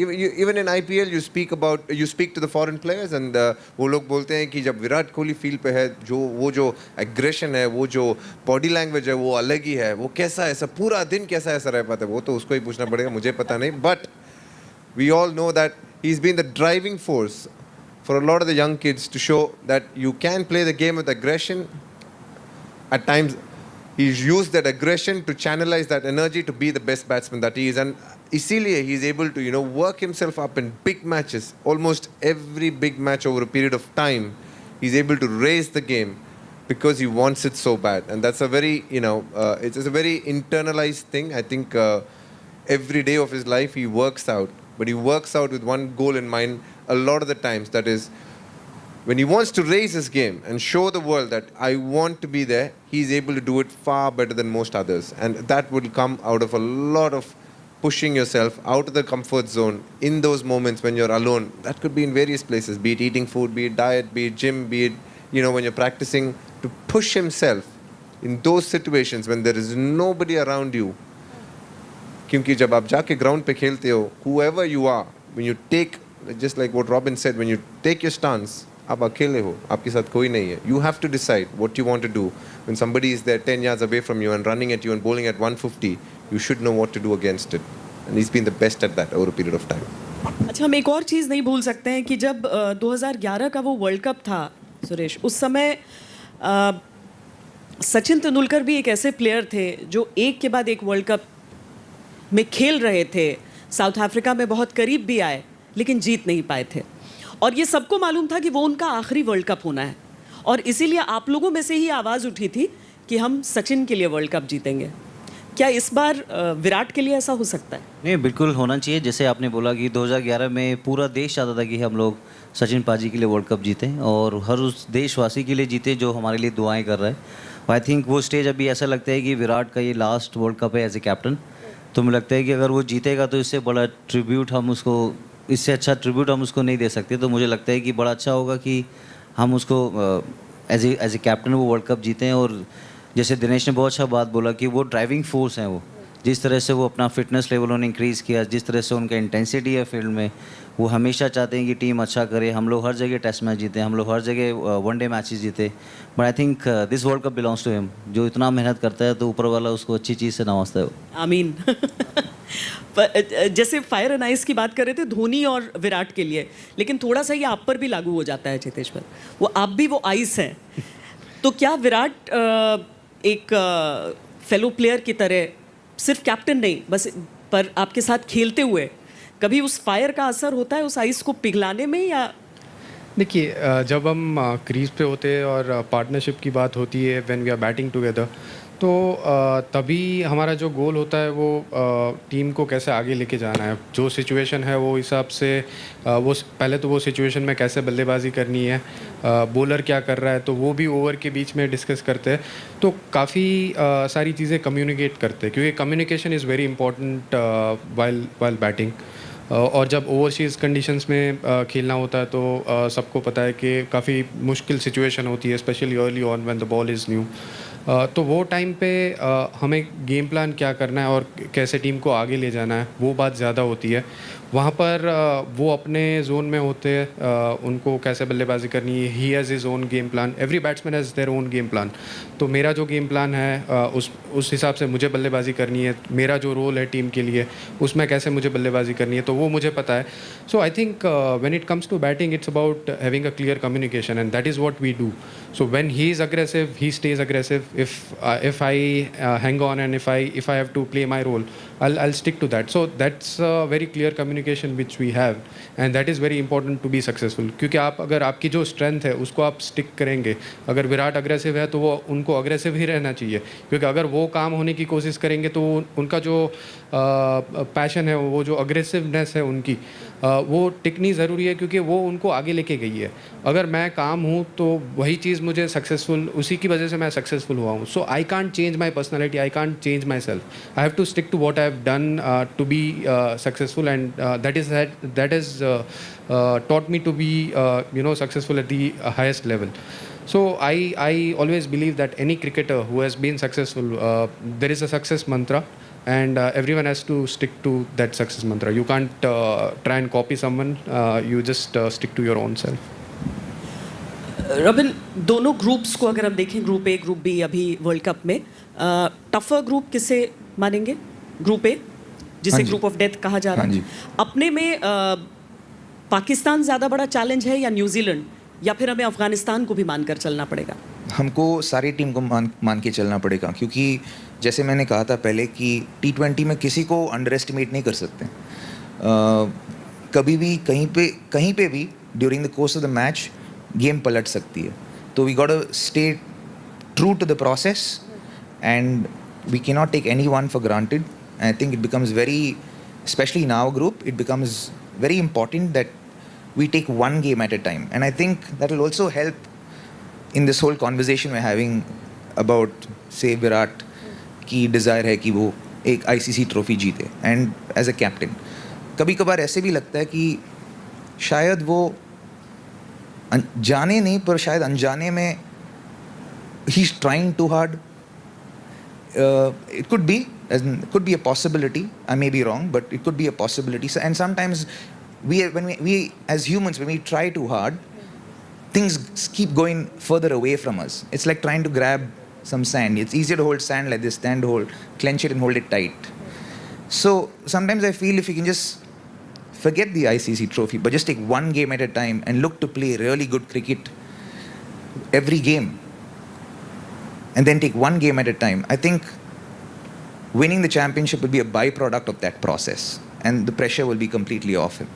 Even in IPL you speak to the foreign players and वो लोग बोलते हैं कि जब विराट कोहली फील्ड पे है वो जो एग्रेशन है, वो जो बॉडी लैंग्वेज है वो अलग ही है. वो कैसा ऐसा पूरा दिन कैसा ऐसा रह पाता है वो तो उसको ही पूछना पड़ेगा, मुझे पता नहीं. But we all know that he's been the driving force for a lot of the young kids to show that you can play the game with aggression. At times he's used that aggression to channelize that energy to be the best batsman that he is, and इसीलिए he is able to work himself up in big matches. Almost every big match over a period of time he's able to raise the game because he wants it so bad, and that's a very it's a very internalized thing. I think every day of his life he works out, but he works out with one goal in mind a lot of the times. That is, when he wants to raise his game and show the world that I want to be there, he's able to do it far better than most others. And that will come out of a lot of pushing yourself out of the comfort zone in those moments when you're alone. That could be in various places, be it eating food, be it diet, be it gym, be it, when you're practicing, to push himself in those situations when there is nobody around you. क्योंकि जब आप जाके ground पे खेलते हो, whoever you are, when you take, just like what Robin said, when you take your stance, आप अकेले हो, आपके साथ कोई नहीं है. You have to decide what you want to do. When somebody is there 10 yards away from you and running at you and bowling at 150, you should know what to do against it. And he's been the best at that over a period of time. अच्छा, हम एक और चीज़ नहीं भूल सकते हैं कि जब 2011 का वो वर्ल्ड कप था सुरेश, उस समय सचिन तेंदुलकर भी एक ऐसे प्लेयर थे जो एक के बाद एक वर्ल्ड कप में खेल रहे थे. साउथ अफ्रीका में बहुत करीब भी आए लेकिन जीत नहीं पाए थे. और ये सबको मालूम था कि वो उनका आखिरी वर्ल्ड कप होना है, और इसीलिए आप लोगों में से ही आवाज़ उठी थी कि हम सचिन के लिए वर्ल्ड कप जीतेंगे। क्या इस बार विराट के लिए ऐसा हो सकता है? नहीं, बिल्कुल होना चाहिए। जैसे आपने बोला कि 2011 में पूरा देश चाहता था कि हम लोग सचिन पाजी के लिए वर्ल्ड कप जीतें, और हर उस देशवासी के लिए जीते जो हमारे लिए दुआएं कर रहा है। आई थिंक वो स्टेज अभी ऐसा लगता है कि विराट का ये लास्ट वर्ल्ड कप है एज ए कैप्टन। तो मुझे लगता है कि अगर वो जीतेगा तो इससे बड़ा ट्रिब्यूट हम उसको, इससे अच्छा ट्रिब्यूट हम उसको नहीं दे सकते। तो मुझे लगता है कि बड़ा अच्छा होगा कि हम उसको एज ए कैप्टन वो वर्ल्ड कप जीतें। और जैसे दिनेश ने बहुत अच्छा बात बोला कि वो ड्राइविंग फोर्स हैं, वो जिस तरह से वो अपना फिटनेस लेवल उन्होंने इंक्रीज़ किया, जिस तरह से उनका इंटेंसिटी है फील्ड में, वो हमेशा चाहते हैं कि टीम अच्छा करे। हम लोग हर जगह टेस्ट मैच जीते, हम लोग हर जगह वनडे मैचेस जीते, but I think this world cup belongs to him. जो इतना मेहनत करता है तो ऊपर वाला उसको अच्छी चीज़ से नवाजता है। आमीन। जैसे फायर एंड आइस की बात कर रहे थे धोनी और विराट के लिए, लेकिन थोड़ा सा ये आप पर भी लागू हो जाता है चेतेश्वर, वो आप भी वो आइस हैं। तो क्या विराट एक फेलो प्लेयर की तरह सिर्फ कैप्टन नहीं बस, पर आपके साथ खेलते हुए कभी उस फायर का असर होता है उस आइस को पिघलाने में? या देखिए, जब हम क्रीज पे होते हैं और पार्टनरशिप की बात होती है, when we are batting together, तो तभी हमारा जो गोल होता है वो टीम को कैसे आगे लेके जाना है। जो सिचुएशन है वो हिसाब से वो पहले तो वो सिचुएशन में कैसे बल्लेबाजी करनी है, बॉलर क्या कर रहा है, तो वो भी ओवर के बीच में डिस्कस करते हैं। तो काफ़ी सारी चीज़ें कम्युनिकेट करते हैं, क्योंकि communication is very important while batting. और जब ओवरसीज़ कंडीशंस में खेलना होता है तो सबको पता है कि काफ़ी मुश्किल सिचुएशन होती है, specially early on when the ball is new. तो वो टाइम पे हमें गेम प्लान क्या करना है और कैसे टीम को आगे ले जाना है, वो बात ज़्यादा होती है। वहाँ पर वो अपने जोन में होते हैं, उनको कैसे बल्लेबाजी करनी है, he has his own game plan, every batsman has their own game plan. तो मेरा जो गेम प्लान है उस हिसाब से मुझे बल्लेबाजी करनी है, मेरा जो रोल है टीम के लिए उसमें कैसे मुझे बल्लेबाजी करनी है, तो वो मुझे पता है। So I think when it comes to batting it's about having a clear communication, and that is what we do. So when he is aggressive he stays aggressive, if I hang on and if I have to play my role, I'll stick to that. So that's a very clear communication which we have, and that is very important to be successful. क्योंकि आप अगर आपकी जो strength है उसको आप stick करेंगे, अगर विराट अग्रेसिव है तो वो उनको अग्रेसिव ही रहना चाहिए, क्योंकि अगर वो काम होने की कोशिश करेंगे तो उनका जो पैशन है, वो जो अग्रेसिवनेस है उनकी, वो टिकनी ज़रूरी है, क्योंकि वो उनको आगे लेके गई है। अगर मैं काम हूँ तो वही चीज़ मुझे सक्सेसफुल, उसी की वजह से मैं सक्सेसफुल हुआ हूँ। So I can't change my personality, I can't change myself, I have to stick to what I have done to be successful, and that has taught me to be successful at the highest level. So I always believe that any cricketer who has been successful, there is a success mantra, and everyone has to stick to that success mantra. You can't try and copy someone, you just stick to your own self. Robin, दोनों groups को अगर हम देखें, group A group B, अभी world cup में tougher group किसे मानेंगे? Group A जिसे ग्रुप ऑफ डेथ कहा जा रहा है, अपने में पाकिस्तान ज़्यादा बड़ा चैलेंज है या न्यूजीलैंड, या फिर हमें अफगानिस्तान को भी मानकर चलना पड़ेगा? हमको सारी टीम को मान के चलना पड़ेगा, क्योंकि जैसे मैंने कहा था पहले कि T20 में किसी को अंडर एस्टिमेट नहीं कर सकते। कभी भी कहीं पे भी during the course of the match game पलट सकती है। तो we got to stay true to the process, and we can not take anyone for granted. I think it becomes very, especially in our group, it becomes very important that we take one game at a time. And I think that will also help in this whole conversation we're having about, say, Virat की desire है कि वो एक ICC trophy जीते, and as a captain कभी कभार ऐसे भी लगता है कि शायद वो जाने नहीं पर शायद अनजाने में he's trying too hard. It could be a possibility. I may be wrong, but it could be a possibility. So, and sometimes when we as humans, when we try too hard, things keep going further away from us. It's like trying to grab some sand. It's easier to hold sand like this, clench it and hold it tight. So sometimes I feel if you can just forget the ICC trophy, but just take one game at a time and look to play really good cricket every game, and then take one game at a time, I think winning the championship will be a byproduct of that process, and the pressure will be completely off him.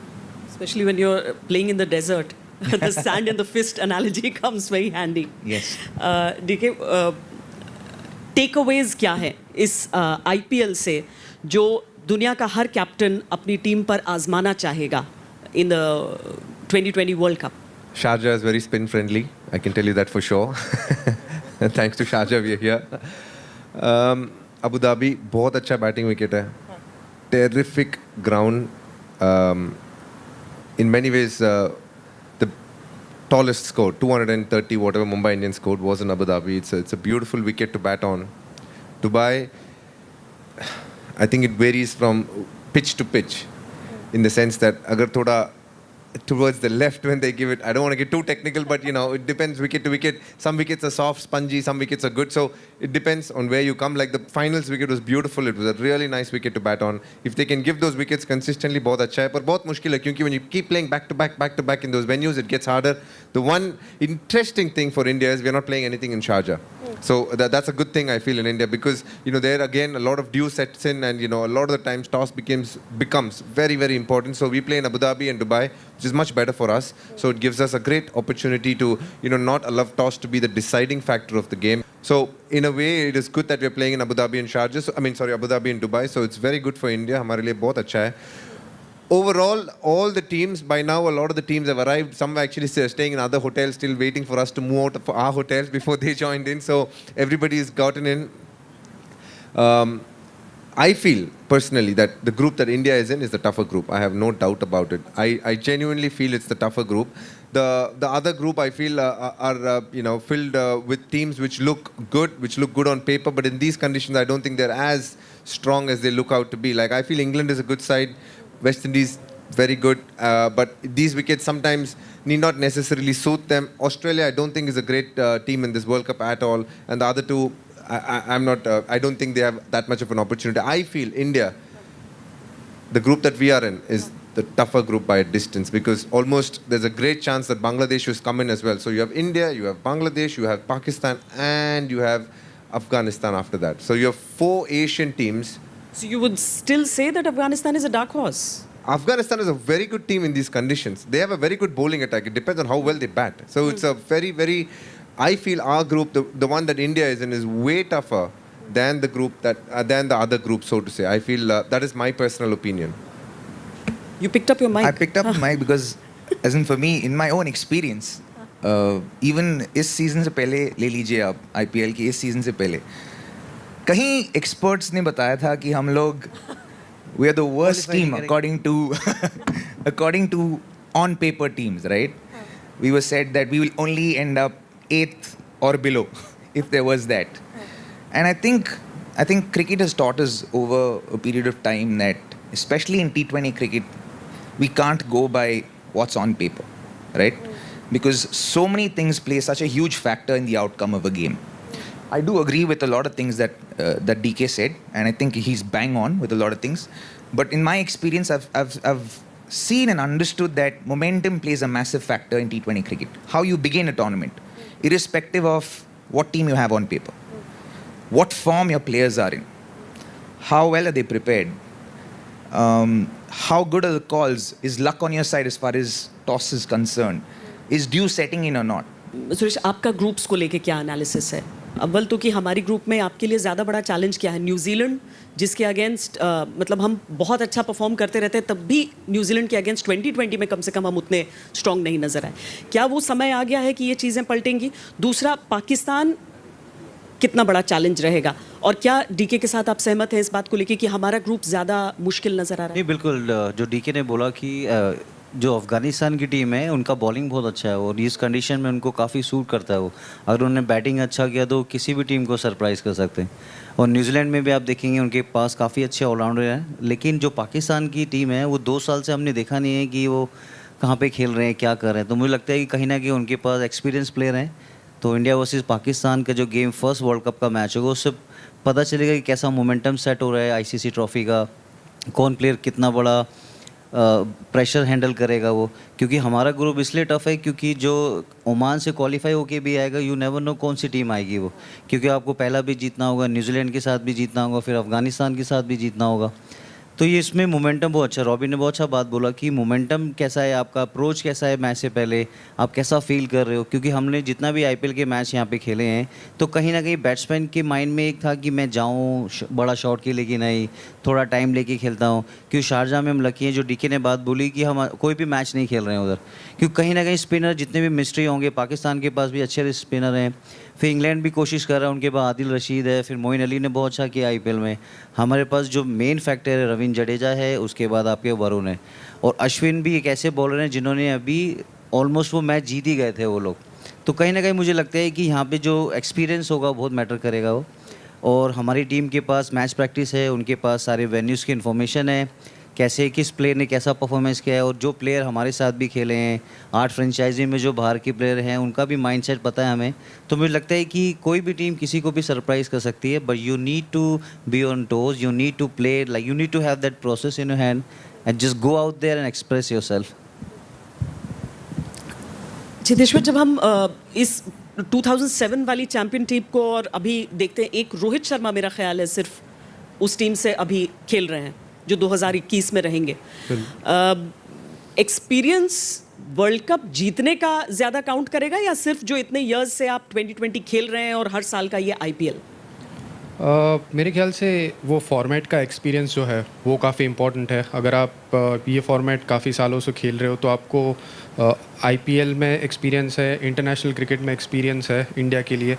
Especially when you're playing in the desert. The sand in the fist analogy comes very handy. Yes. DK, takeaways क्या है इस IPL से जो दुनिया का हर captain अपनी team पर आजमाना चाहेगा in the 2020 world cup? Sharjah is very spin friendly. I can tell you that for sure. Thanks to Sharjah, we are here. Abu Dhabi, बहुत अच्छा बैटिंग विकेट है. Terrific ground. In many ways, the tallest score, 230, whatever Mumbai Indians scored, was in Abu Dhabi. It's a beautiful wicket to bat on. Dubai, I think it varies from pitch to pitch, in the sense that agar thoda towards the left when they give it, I don't want to get too technical, but you know, it depends wicket to wicket. Some wickets are soft, spongy, some wickets are good, so it depends on where you come. Like the finals wicket was beautiful, it was a really nice wicket to bat on. If they can give those wickets consistently, बहुत अच्छा है, पर बहुत मुश्किल है, क्योंकि when you keep playing back to back in those venues, it gets harder. The one interesting thing for India is we're not playing anything in Sharjah. So that's a good thing I feel in India, because you know, there again a lot of dew sets in, and you know, a lot of the times toss becomes very, very important. So we play in Abu Dhabi and Dubai, which is much better for us. So it gives us a great opportunity to, you know, not allow toss to be the deciding factor of the game. So in a way, it is good that we're playing in Abu Dhabi and Sharjah. So, Abu Dhabi and Dubai. So it's very good for India. हमारे लिए बहुत अच्छा है. Overall, all the teams, by now, a lot of the teams have arrived. Some are actually staying in other hotels, still waiting for us to move out of our hotels before they joined in. So everybody's gotten in. I feel personally that the group that India is in is the tougher group. I have no doubt about it. I genuinely feel it's the tougher group. The other group I feel are you know, filled with teams which look good on paper, but in these conditions I don't think they're as strong as they look out to be. Like I feel England is a good side, West Indies very good, but these wickets sometimes need not necessarily suit them. Australia I don't think is a great team in this World Cup at all, and the other two I'm not. I don't think they have that much of an opportunity. I feel India, the group that we are in, is the tougher group by a distance, because almost there's a great chance that Bangladesh has come in as well. So you have India, you have Bangladesh, you have Pakistan, and you have Afghanistan after that. So you have 4 Asian teams. So you would still say that Afghanistan is a dark horse? Afghanistan is a very good team in these conditions. They have a very good bowling attack. It depends on how well they bat. So it's a very, very... I feel our group, the one that India is in, is way tougher than the group than the other group, so to say. I feel that is my personal opinion. You picked up your mic. I picked up the mic because, as in for me, in my own experience, even इस season से पहले ले लीजिए आप IPL की इस season से पहले कहीं एक्सपर्ट्स ने बताया था कि हम लोग we are the worst team according to on paper teams, right? We were said that we will only end up 8th or below if there was that. And I think cricket has taught us over a period of time that, especially in T20 cricket, we can't go by what's on paper, right? Because so many things play such a huge factor in the outcome of a game. I do agree with a lot of things that DK said, and I think he's bang on with a lot of things. But in my experience, I've seen and understood that momentum plays a massive factor in T20 cricket. How you begin a tournament, irrespective of what team you have on paper, what form your players are in, how well are they prepared, how good are the calls, is luck on your side as far as toss is concerned, is dew setting in or not. Suresh, आपका groups को लेके क्या analysis है? अव्वल तो कि हमारी group में आपके लिए ज़्यादा बड़ा चैलेंज क्या है? न्यूजीलैंड, जिसके अगेंस्ट मतलब हम बहुत अच्छा परफॉर्म करते रहते हैं, तब भी न्यूजीलैंड के अगेंस्ट 2020 में कम से कम हम उतने स्ट्रॉन्ग नहीं नजर आए. क्या वो समय आ गया है कि ये चीज़ें पलटेंगी? दूसरा, पाकिस्तान कितना बड़ा चैलेंज रहेगा, और क्या डीके के साथ आप सहमत हैं इस बात को लेके कि हमारा ग्रुप ज़्यादा मुश्किल नज़र आ रहा है? नहीं, बिल्कुल. जो डीके ने बोला कि जो अफ़गानिस्तान की टीम है उनका बॉलिंग बहुत अच्छा है और इस कंडीशन में उनको काफ़ी सूट करता है वो. अगर उन्होंने बैटिंग अच्छा किया तो किसी भी टीम को सरप्राइज़ कर सकते हैं. और न्यूजीलैंड में भी आप देखेंगे उनके पास काफ़ी अच्छे ऑलराउंडर हैं. लेकिन जो पाकिस्तान की टीम है वो 2 साल से हमने देखा नहीं है कि वो कहाँ पे खेल रहे हैं, क्या कर रहे हैं. तो मुझे लगता है कि कहीं ना कहीं उनके पास एक्सपीरियंस प्लेयर हैं. तो इंडिया वर्सेस पाकिस्तान का जो गेम फर्स्ट वर्ल्ड कप का मैच होगा उससे पता चलेगा कि कैसा मोमेंटम सेट हो रहा है ICC ट्रॉफी का, कौन प्लेयर कितना बड़ा प्रेशर हैंडल करेगा वो. क्योंकि हमारा ग्रुप इसलिए टफ है क्योंकि जो ओमान से क्वालिफाई होके भी आएगा, यू नेवर नो कौन सी टीम आएगी वो. क्योंकि आपको पहला भी जीतना होगा, न्यूजीलैंड के साथ भी जीतना होगा, फिर अफ़गानिस्तान के साथ भी जीतना होगा. तो ये इसमें मोमेंटम बहुत अच्छा, रॉबिन ने बहुत अच्छा बात बोला कि मोमेंटम कैसा है आपका, अप्रोच कैसा है मैच से पहले, आप कैसा फील कर रहे हो, क्योंकि हमने जितना भी आईपीएल के मैच यहाँ पे खेले हैं तो कहीं ना कहीं बैट्समैन के माइंड में एक था कि मैं जाऊँ बड़ा शॉट के लिए कि नहीं, थोड़ा टाइम लेके खेलता हूँ। क्योंकि शारजाह में हम लकी हैं, जो डीके ने बात बोली कि हम कोई भी मैच नहीं खेल रहे हैं उधर, क्योंकि कहीं ना कहीं स्पिनर जितने भी मिस्ट्री होंगे, पाकिस्तान के पास भी अच्छे स्पिनर हैं, फिर इंग्लैंड भी कोशिश कर रहा है, उनके पास आदिल रशीद है, फिर मोइन अली ने बहुत अच्छा किया आईपीएल में। हमारे पास जो मेन फैक्टर है रवींद्र जडेजा है, उसके बाद आपके वरुण है, और अश्विन भी एक ऐसे बॉलर हैं जिन्होंने अभी ऑलमोस्ट वो मैच जीत ही गए थे वो लोग। तो कहीं ना कहीं मुझे लगता है कि यहाँ पे जो एक्सपीरियंस होगा बहुत मैटर करेगा वो, और हमारी टीम के पास मैच प्रैक्टिस है, उनके पास सारे वेन्यूज़ की इन्फॉर्मेशन है, कैसे किस प्लेयर ने कैसा परफॉर्मेंस किया है, और जो प्लेयर हमारे साथ भी खेले हैं 8 फ्रेंचाइजी में जो बाहर के प्लेयर हैं उनका भी माइंडसेट पता है हमें। तो मुझे लगता है कि कोई भी टीम किसी को भी सरप्राइज़ कर सकती है, but you need to be on toes, you need to play like, you need to have that process in your hand and just go out there and express yourself. Siddheshwar, जब हम इस 2007 वाली चैंपियन टीम को और अभी देखते हैं, एक रोहित शर्मा मेरा ख्याल है सिर्फ उस टीम से अभी खेल रहे हैं जो 2021 में रहेंगे। एक्सपीरियंस वर्ल्ड कप जीतने का ज़्यादा काउंट करेगा या सिर्फ जो इतने इयर्स से आप 2020 खेल रहे हैं और हर साल का ये आईपीएल? मेरे ख्याल से वो फॉर्मेट का एक्सपीरियंस जो है वो काफ़ी इम्पॉर्टेंट है। अगर आप ये फॉर्मेट काफ़ी सालों से खेल रहे हो तो आपको आईपीएल में एक्सपीरियंस है, इंटरनेशनल क्रिकेट में एक्सपीरियंस है इंडिया के लिए,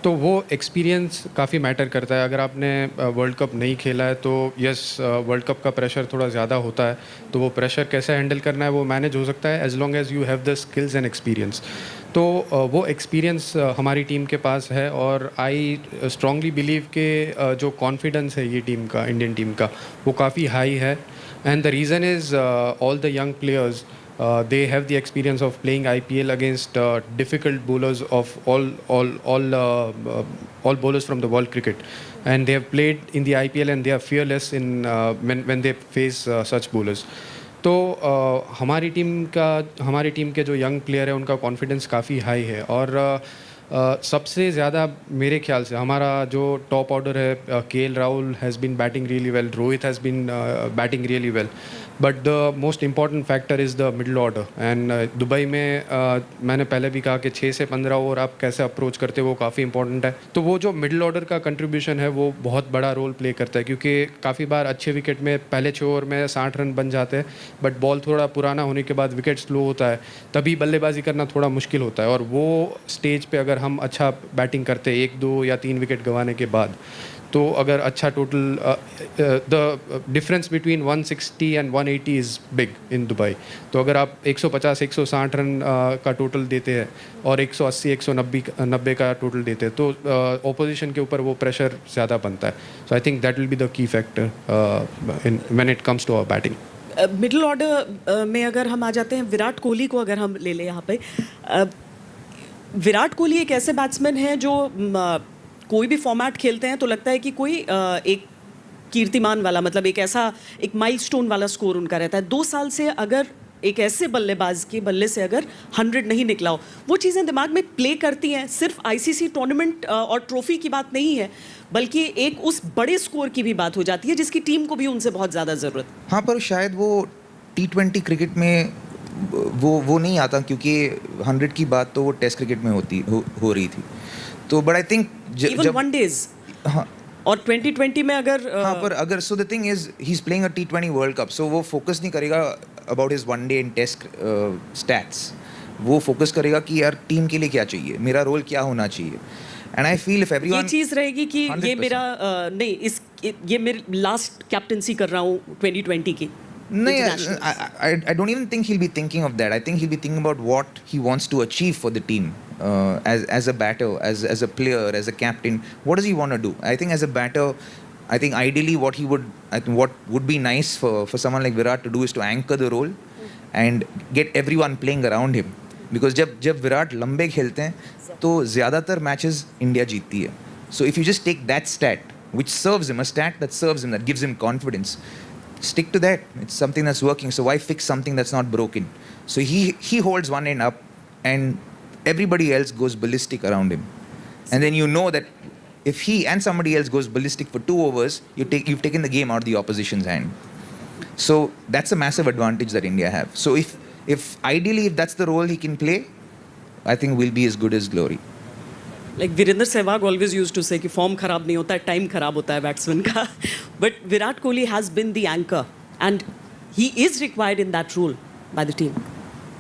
तो वो एक्सपीरियंस काफ़ी मैटर करता है। अगर आपने वर्ल्ड कप नहीं खेला है तो यस, वर्ल्ड कप का प्रेशर थोड़ा ज़्यादा होता है, तो वो प्रेशर कैसे हैंडल करना है वो मैनेज हो सकता है as long as you have the skills and experience. तो वो एक्सपीरियंस हमारी टीम के पास है, और आई स्ट्रांगली बिलीव के जो कॉन्फिडेंस है ये टीम का, इंडियन टीम का, वो काफ़ी हाई है। And the reason is all the young players, they have the experience of playing IPL against difficult bowlers of all bowlers from the world cricket, and they have played in the IPL and they are fearless in when they face such bowlers. तो हमारी team के जो young player है उनका confidence काफ़ी high है, और सबसे ज़्यादा मेरे ख्याल से हमारा जो टॉप ऑर्डर है, KL Rahul has been batting really well, Rohit has been batting really well, but the most important factor is the middle order. And Dubai में मैंने पहले भी कहा कि 6 से 15 ओवर आप कैसे अप्रोच करते हो वो काफ़ी इंपॉर्टेंट है। तो वो जो मिडल ऑर्डर का कंट्रीब्यूशन है वो बहुत बड़ा रोल प्ले करता है, क्योंकि काफ़ी बार अच्छे विकेट में पहले 6 ओवर में 60 रन बन जाते हैं, बट बॉल थोड़ा पुराना होने के बाद विकेट स्लो होता है, तभी बल्लेबाजी करना थोड़ा मुश्किल होता है। और वो स्टेज पे अगर हम अच्छा बैटिंग करते हैं 1, 2 या 3 विकेट गंवाने के बाद, तो अगर अच्छा total, the difference between 160 and 180 is big in Dubai. तो अगर आप 150 160 रन का टोटल देते हैं और 180 190 का टोटल देते हैं, तो ऑपोजिशन के ऊपर वो प्रेशर ज़्यादा बनता है। So I think that will be the key factor in when it comes to our batting. Middle order में अगर हम आ जाते हैं, विराट कोहली को अगर हम ले लें यहाँ पे, विराट कोहली एक ऐसे बैट्समैन हैं जो कोई भी फॉर्मेट खेलते हैं तो लगता है कि कोई एक कीर्तिमान वाला, मतलब एक ऐसा एक माइलस्टोन वाला स्कोर उनका रहता है। 2 साल से अगर एक ऐसे बल्लेबाज के बल्ले से अगर 100 नहीं निकला हो, वो चीज़ें दिमाग में प्ले करती हैं। सिर्फ आईसीसी टूर्नामेंट और ट्रॉफी की बात नहीं है, बल्कि एक उस बड़े स्कोर की भी बात हो जाती है जिसकी टीम को भी उनसे बहुत ज़्यादा ज़रूरत। हाँ, पर शायद वो T20 क्रिकेट में वो नहीं आता, क्योंकि 100 की बात तो वो टेस्ट क्रिकेट में हो रही थी। तो but I think even one days, हाँ, और 2020 में अगर हाँ, पर अगर so the thing is he is playing a T20 world cup, so वो फोकस नहीं करेगा about his one day and test stats. वो फोकस करेगा कि यार टीम के लिए क्या चाहिए, मेरा रोल क्या होना चाहिए। And I feel if everyone, ये चीज़ रहेगी कि ये मेरा नहीं, ये मेरी लास्ट कैप्टनसी कर रहा हूँ 2020 की। No, I don't even think he'll be thinking of that. I think he'll be thinking about what he wants to achieve for the team, as a batter, as a player, as a captain. What does he want to do? I think as a batter, I think ideally what would be nice for someone like Virat to do is to anchor the role and get everyone playing around him. Because जब विराट लंबे खेलते हैं तो ज़्यादातर matches India जीतती है. So if you just take that stat, which serves him, a stat that serves him, that gives him confidence, stick to that. It's something that's working, so why fix something that's not broken? So he holds one end up and everybody else goes ballistic around him, and then you know that if he and somebody else goes ballistic for 2 overs, you've taken the game out of the opposition's hand. So that's a massive advantage that India have. So if ideally if that's the role he can play, I think we'll be as good as Glory. Like Virender Sehwag always used to say कि form खराब नहीं होता है, time खराब होता है batsman का. But Virat Kohli has been the anchor and he is required in that role by the team.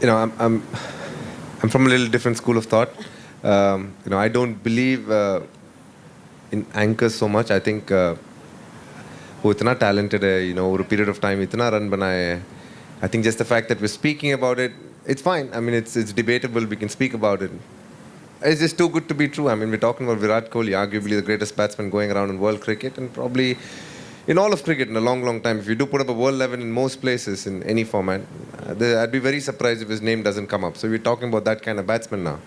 You know, I'm from a little different school of thought. You know, I don't believe in anchors so much. I think वो इतना talented है, you know, over a period of time इतना run बनाए है. I think just the fact that we're speaking about it, it's fine. I mean, it's debatable. We can speak about it. It's just too good to be true. I mean, we're talking about Virat Kohli, arguably the greatest batsman going around in world cricket and probably in all of cricket in a long, long time. If you do put up a world 11 in most places in any format, I'd be very surprised if his name doesn't come up. So we're talking about that kind of batsman now.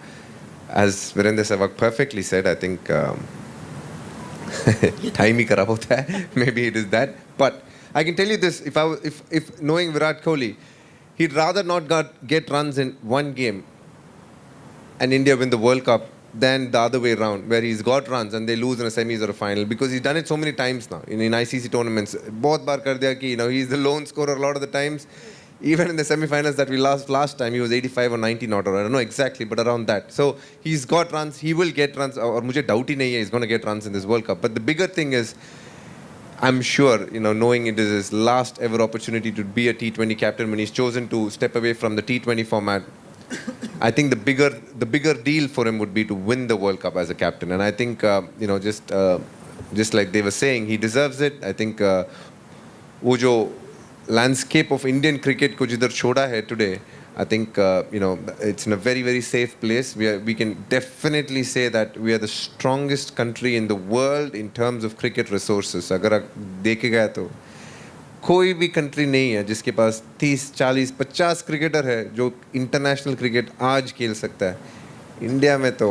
As Virender Sehwag perfectly said, I think time ही खराब होता है. Maybe it is that. But I can tell you this: if knowing Virat Kohli, he'd rather not get runs in one game and India win the World Cup than the other way around, where he's got runs and they lose in a semis or a final, because he's done it so many times now in ICC tournaments. बहुत बार कर दिया कि, you know, he's the lone scorer a lot of the times. Even in the semi-finals that we lost last time, he was 85 or 90 not, or I don't know exactly, but around that. So he's got runs, he will get runs, और मुझे doubt ही नहीं है he's going to get runs in this World Cup. But the bigger thing is, I'm sure, you know, knowing it is his last ever opportunity to be a T20 captain, when he's chosen to step away from the T20 format, I think the bigger deal for him would be to win the World Cup as a captain. And I think, you know, just like they were saying, he deserves it. I think वो जो landscape of Indian cricket को जिधर छोड़ा है today, I think, you know, it's in a very, very safe place. We can definitely say that we are the strongest country in the world in terms of cricket resources. अगर आप देखेगा तो कोई भी कंट्री नहीं है जिसके पास 30, 40, 50 cricketer है जो इंटरनेशनल क्रिकेट आज खेल सकता है. इंडिया में तो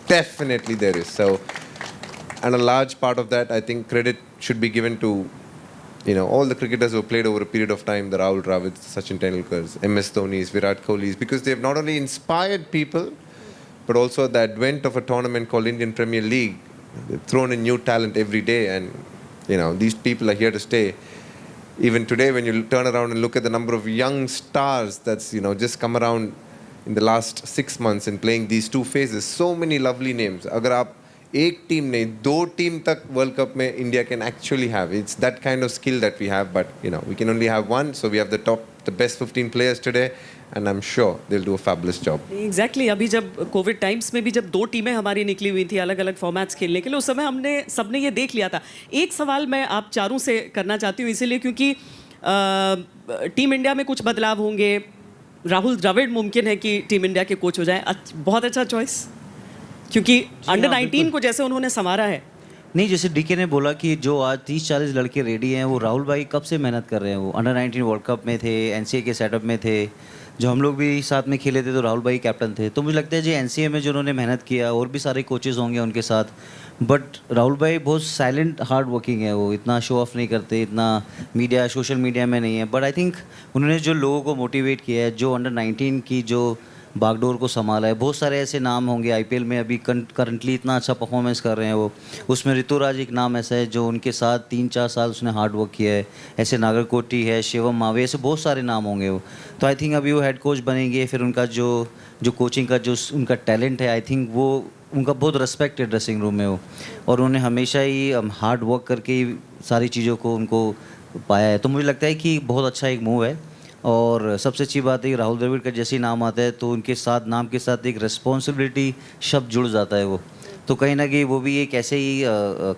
definitely there is. So, and a large part of that, I think credit should be given to, you know, all the cricketers who have played over a period of time, the Rahul Dravids, Sachin Tendulkars, MS Dhonis, Virat Kohlis, because they have not only inspired people, but also the advent of a tournament called Indian Premier League. They've thrown in new talent every day, and, you know, these people are here to stay. Even today, when you turn around and look at the number of young stars that's, you know, just come around in the last 6 months in playing these two phases, so many lovely names. अगर आप एक team नहीं, 2 team तक world cup में India can actually have. It's that kind of skill that we have, but you know we can only have one. So we have the best 15 players today, and I am sure they will do a fabulous job. Exactly. अभी जब Covid times में भी जब 2 टीमें हमारी निकली हुई थी अलग अलग फॉर्मेट्स खेलने के लिए, उस समय सबने ये देख लिया था. एक सवाल मैं आप चारों से करना चाहती हूँ, इसीलिए क्योंकि टीम इंडिया में कुछ बदलाव होंगे. राहुल द्रविड़ मुमकिन है कि टीम इंडिया के कोच हो जाए. बहुत अच्छा चॉइस, क्योंकि अंडर 19 को जैसे उन्होंने संवारा है. नहीं, जैसे डीके ने बोला कि जो आज 30-40 लड़के रेडी हैं, वो राहुल भाई कब से मेहनत कर रहे हैं. वो अंडर 19 वर्ल्ड कप में थे, एनसीए के सेटअप में थे, जो हम लोग भी साथ में खेले थे तो राहुल भाई कैप्टन थे. तो मुझे लगता है जी एनसीए में जो उन्होंने मेहनत किया, और भी सारे कोचेज़ होंगे उनके साथ, बट राहुल भाई बहुत साइलेंट हार्ड वर्किंग है. वो इतना शो ऑफ नहीं करते, इतना मीडिया सोशल मीडिया में नहीं है. बट आई थिंक उन्होंने जो लोगों को मोटिवेट किया है, जो अंडर 19 की जो बागडोर को संभाला है, बहुत सारे ऐसे नाम होंगे आईपीएल में अभी करंटली इतना अच्छा परफॉर्मेंस कर रहे हैं वो. उसमें ऋतुराज एक नाम ऐसा है जो उनके साथ 3-4 साल उसने हार्ड वर्क किया है. ऐसे नागरकोटी है, शिवम मावे, ऐसे बहुत सारे नाम होंगे वो. तो आई थिंक अभी वो हेड कोच बनेंगे, फिर उनका जो कोचिंग का जो उनका टैलेंट है, आई थिंक वो उनका बहुत रिस्पेक्ट है ड्रेसिंग रूम में वो. और उन्होंने हमेशा ही हार्ड वर्क करके ही सारी चीज़ों को उनको पाया है. तो मुझे लगता है कि बहुत अच्छा एक मूव है. और सबसे अच्छी बात है कि राहुल द्रविड़ का जैसे ही नाम आता है तो उनके साथ नाम के साथ एक रिस्पॉन्सिबिलिटी शब्द जुड़ जाता है वो. तो कहीं ना कहीं वो भी एक ऐसे ही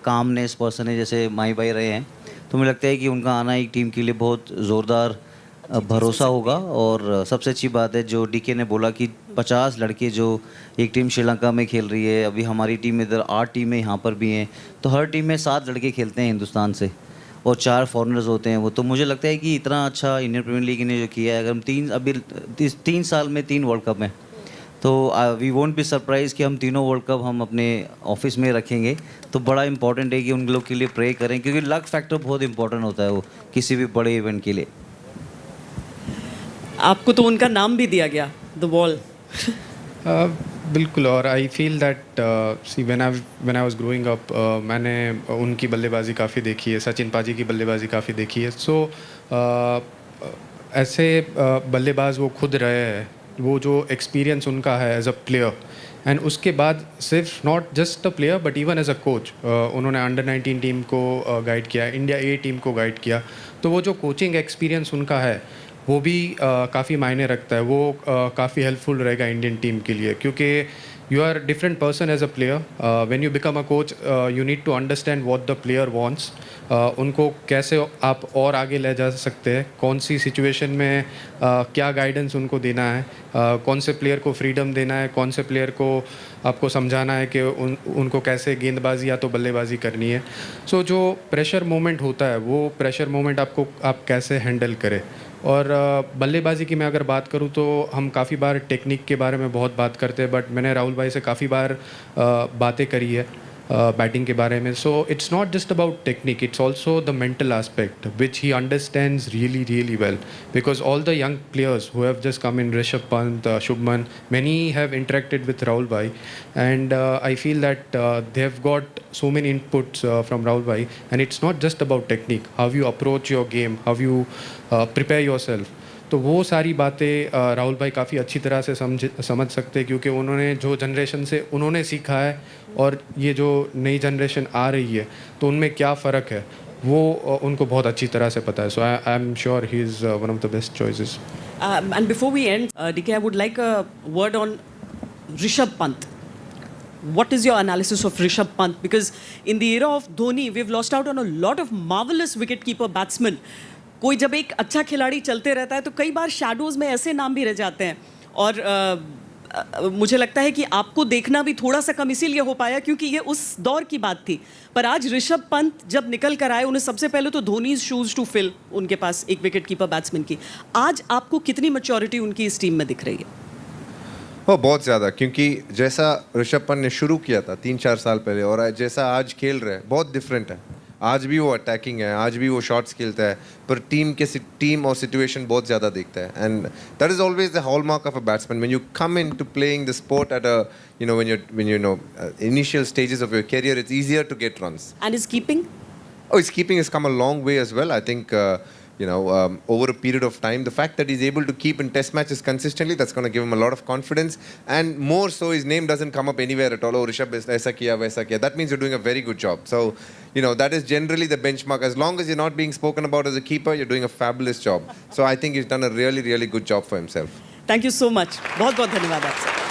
कामनेस पर्सन है जैसे माही भाई रहे हैं. तो मुझे लगता है कि उनका आना एक टीम के लिए बहुत ज़ोरदार भरोसा होगा. और सबसे अच्छी बात है जो डीके ने बोला कि 50 लड़के जो एक टीम श्रीलंका में खेल रही है, अभी हमारी टीम में इधर 8 टीमें यहाँ पर भी हैं, तो हर टीम में 7 लड़के खेलते हैं हिंदुस्तान से और 4 फॉरेनर्स होते हैं वो. तो मुझे लगता है कि इतना अच्छा इंडियन प्रीमियर लीग ने जो किया है, अगर हम अभी 3 साल में 3 वर्ल्ड कप हैं, तो वी वोंट बी सरप्राइज कि हम तीनों वर्ल्ड कप हम अपने ऑफिस में रखेंगे. तो बड़ा इंपॉर्टेंट है कि उन लोग के लिए प्रे करें, क्योंकि लक फैक्टर बहुत इंपॉर्टेंट होता है वो किसी भी बड़े इवेंट के लिए. आपको तो उनका नाम भी दिया गया, द वॉल. बिल्कुल. और I feel that see when I was growing up, मैंने उनकी बल्लेबाजी काफ़ी देखी है, सचिन पाजी की बल्लेबाजी काफ़ी देखी है. सो ऐसे बल्लेबाज वो खुद रहे हैं, वो जो एक्सपीरियंस उनका है एज अ प्लेयर, एंड उसके बाद सिर्फ not just a player but even as a coach, उन्होंने अंडर 19 टीम को गाइड किया, इंडिया ए टीम को गाइड किया, तो वो जो कोचिंग एक्सपीरियंस उनका है वो भी काफ़ी मायने रखता है, वो काफ़ी हेल्पफुल रहेगा इंडियन टीम के लिए, क्योंकि you are a different person as a player. When you become a coach, you need to understand what the player wants. उनको कैसे आप और आगे ले जा सकते हैं, कौन सी सिचुएशन में क्या गाइडेंस उनको देना है, कौन से प्लेयर को फ्रीडम देना है, कौन से प्लेयर को आपको समझाना है कि उनको कैसे गेंदबाजी या तो बल्लेबाजी करनी है. सो जो प्रेशर मोमेंट होता है वो प्रेशर मोमेंट आप कैसे हैंडल करें. और बल्लेबाजी की मैं अगर बात करूं तो हम काफ़ी बार टेक्निक के बारे में बहुत बात करते हैं, बट मैंने राहुल भाई से काफ़ी बार बातें करी है बैटिंग के बारे में. So it's not just about technique, it's also the mental aspect which he understands really well, because all the young players who have just come in, Rishabh Pant, Shubman, many have interacted with Rahul Bhai, and I feel that they have got so many inputs from Rahul Bhai, and it's not just about technique, how you approach your game, how you prepare yourself. तो वो सारी बातें राहुल भाई काफ़ी अच्छी तरह से समझ सकते हैं, क्योंकि उन्होंने जो जनरेशन से उन्होंने सीखा है और ये जो नई जनरेशन आ रही है तो उनमें क्या फ़र्क है वो उनको बहुत अच्छी तरह से पता है. So I am sure he is one of the best choices. And before we end, DK, I would like a word on Rishabh Pant. What is your analysis of Rishabh Pant? Because in the era of Dhoni, we've lost out on a lot of marvelous wicketkeeper batsmen. कोई जब एक अच्छा खिलाड़ी चलते रहता है तो कई बार शैडोज में ऐसे नाम भी रह जाते हैं, और मुझे लगता है कि आपको देखना भी थोड़ा सा कम इसीलिए हो पाया क्योंकि ये उस दौर की बात थी. पर आज ऋषभ पंत जब निकल कर आए, उन्हें सबसे पहले तो धोनी शूज टू फिल, उनके पास एक विकेट कीपर बैट्समैन की. आज आपको कितनी मैच्योरिटी उनकी इस टीम में दिख रही है? वो बहुत ज़्यादा, क्योंकि जैसा ऋषभ पंत ने शुरू किया था 3-4 साल पहले और जैसा आज खेल रहे हैं बहुत डिफरेंट है. आज भी वो अटैकिंग है, आज भी वो शॉट्स खेलता है, पर टीम और सिचुएशन बहुत ज़्यादा देखता है. And that is always the hallmark of a batsman when you come in to playing the sport at a when you know initial stages of your career, it's easier to get runs. And his keeping? Oh, his keeping has come a long way as well. I think over a period of time, the fact that he's able to keep in test matches consistently, that's going to give him a lot of confidence. And more so, his name doesn't come up anywhere at all. Oh, Rishabh aisa kiya, waisa kiya. That means you're doing a very good job. So, that is generally the benchmark. As long as you're not being spoken about as a keeper, you're doing a fabulous job. So I think he's done a really good job for himself. Thank you so much. बहुत बहुत धन्यवाद आपसे.